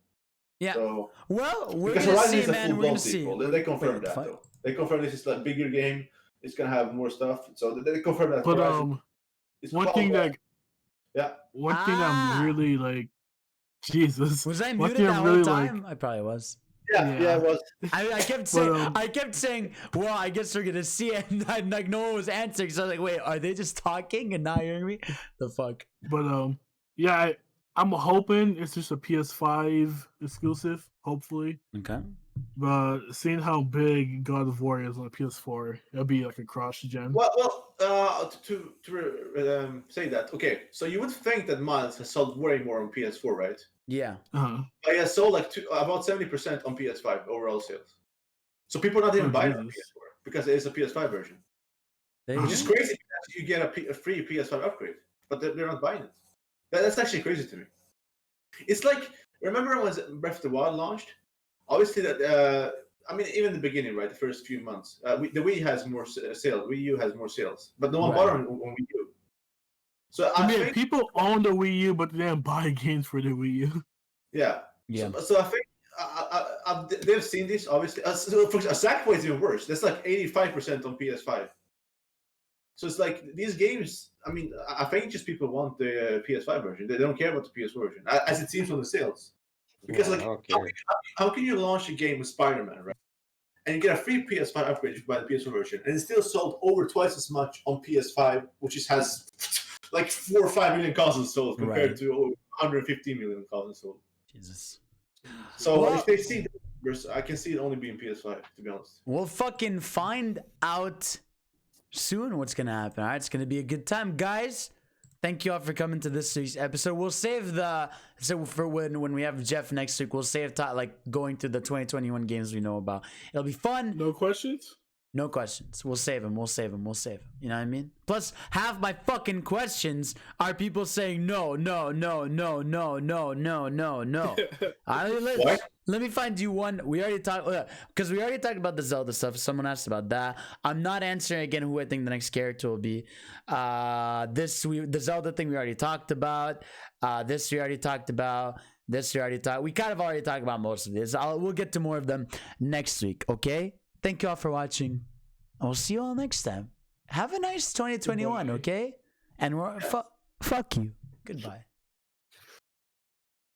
Yeah. So, well, we're because gonna Horizon see, is a man. full We're gonna blown sequel. They confirmed that though. They confirmed this is a bigger game. It's gonna have more stuff. So they confirmed that. But Horizon one thing I'm really like, Jesus. Was I muted that whole time? I probably was. Yeah, it was. I kept saying, well, I guess we're gonna see it, and like no one was answering. So I was like, wait, are they just talking and not hearing me? The fuck. But yeah, I'm hoping it's just a PS5 exclusive. Hopefully. Okay. But seeing how big God of War is on a PS4, it'll be like a cross-gen. Well, to say that, okay, so you would think that Miles has sold way more on PS4, right? Yeah. Uh-huh. But he has sold like about 70% on PS5 overall sales. So people are not even buying it on PS4 because it is a PS5 version. Which is crazy because you get a free PS5 upgrade, but they're not buying it. That's actually crazy to me. It's like, remember when Breath of the Wild launched? Obviously, that I mean, even in the beginning, right, the first few months, the Wii has more sales. Wii U has more sales, but no one bought on Wii U. So I mean, people own the Wii U, but they didn't buy games for the Wii U. Yeah. So I think they've seen this, obviously. Sackboy is even worse. That's like 85% on PS5. So it's like these games. I mean, I think just people want the PS5 version. They don't care about the PS4 version, as it seems from the sales. Because how can you launch a game with Spider-Man, right? and you get a free PS5 upgrade if you buy the PS4 version, and it's still sold over twice as much on PS5, which has like 4 or 5 million consoles sold compared to 150 million consoles sold. Jesus. So if they see this, I can see it only being PS5, to be honest. We'll fucking find out soon what's gonna happen. All right, it's gonna be a good time, guys. Thank you all for coming to this week's episode. We'll save for when we have Jeff next week. We'll save like going through the 2021 games we know about. It'll be fun. No questions. No questions. We'll save them. You know what I mean? Plus, half my fucking questions are people saying no. Let me find you one. We already talked about the Zelda stuff. Someone asked about that. I'm not answering again who I think the next character will be. The Zelda thing we already talked about. This we already talked about. We kind of already talked about most of this. We'll get to more of them next week. Okay. Thank you all for watching. I'll see you all next time. Have a nice 2021, okay? And fuck you. Goodbye.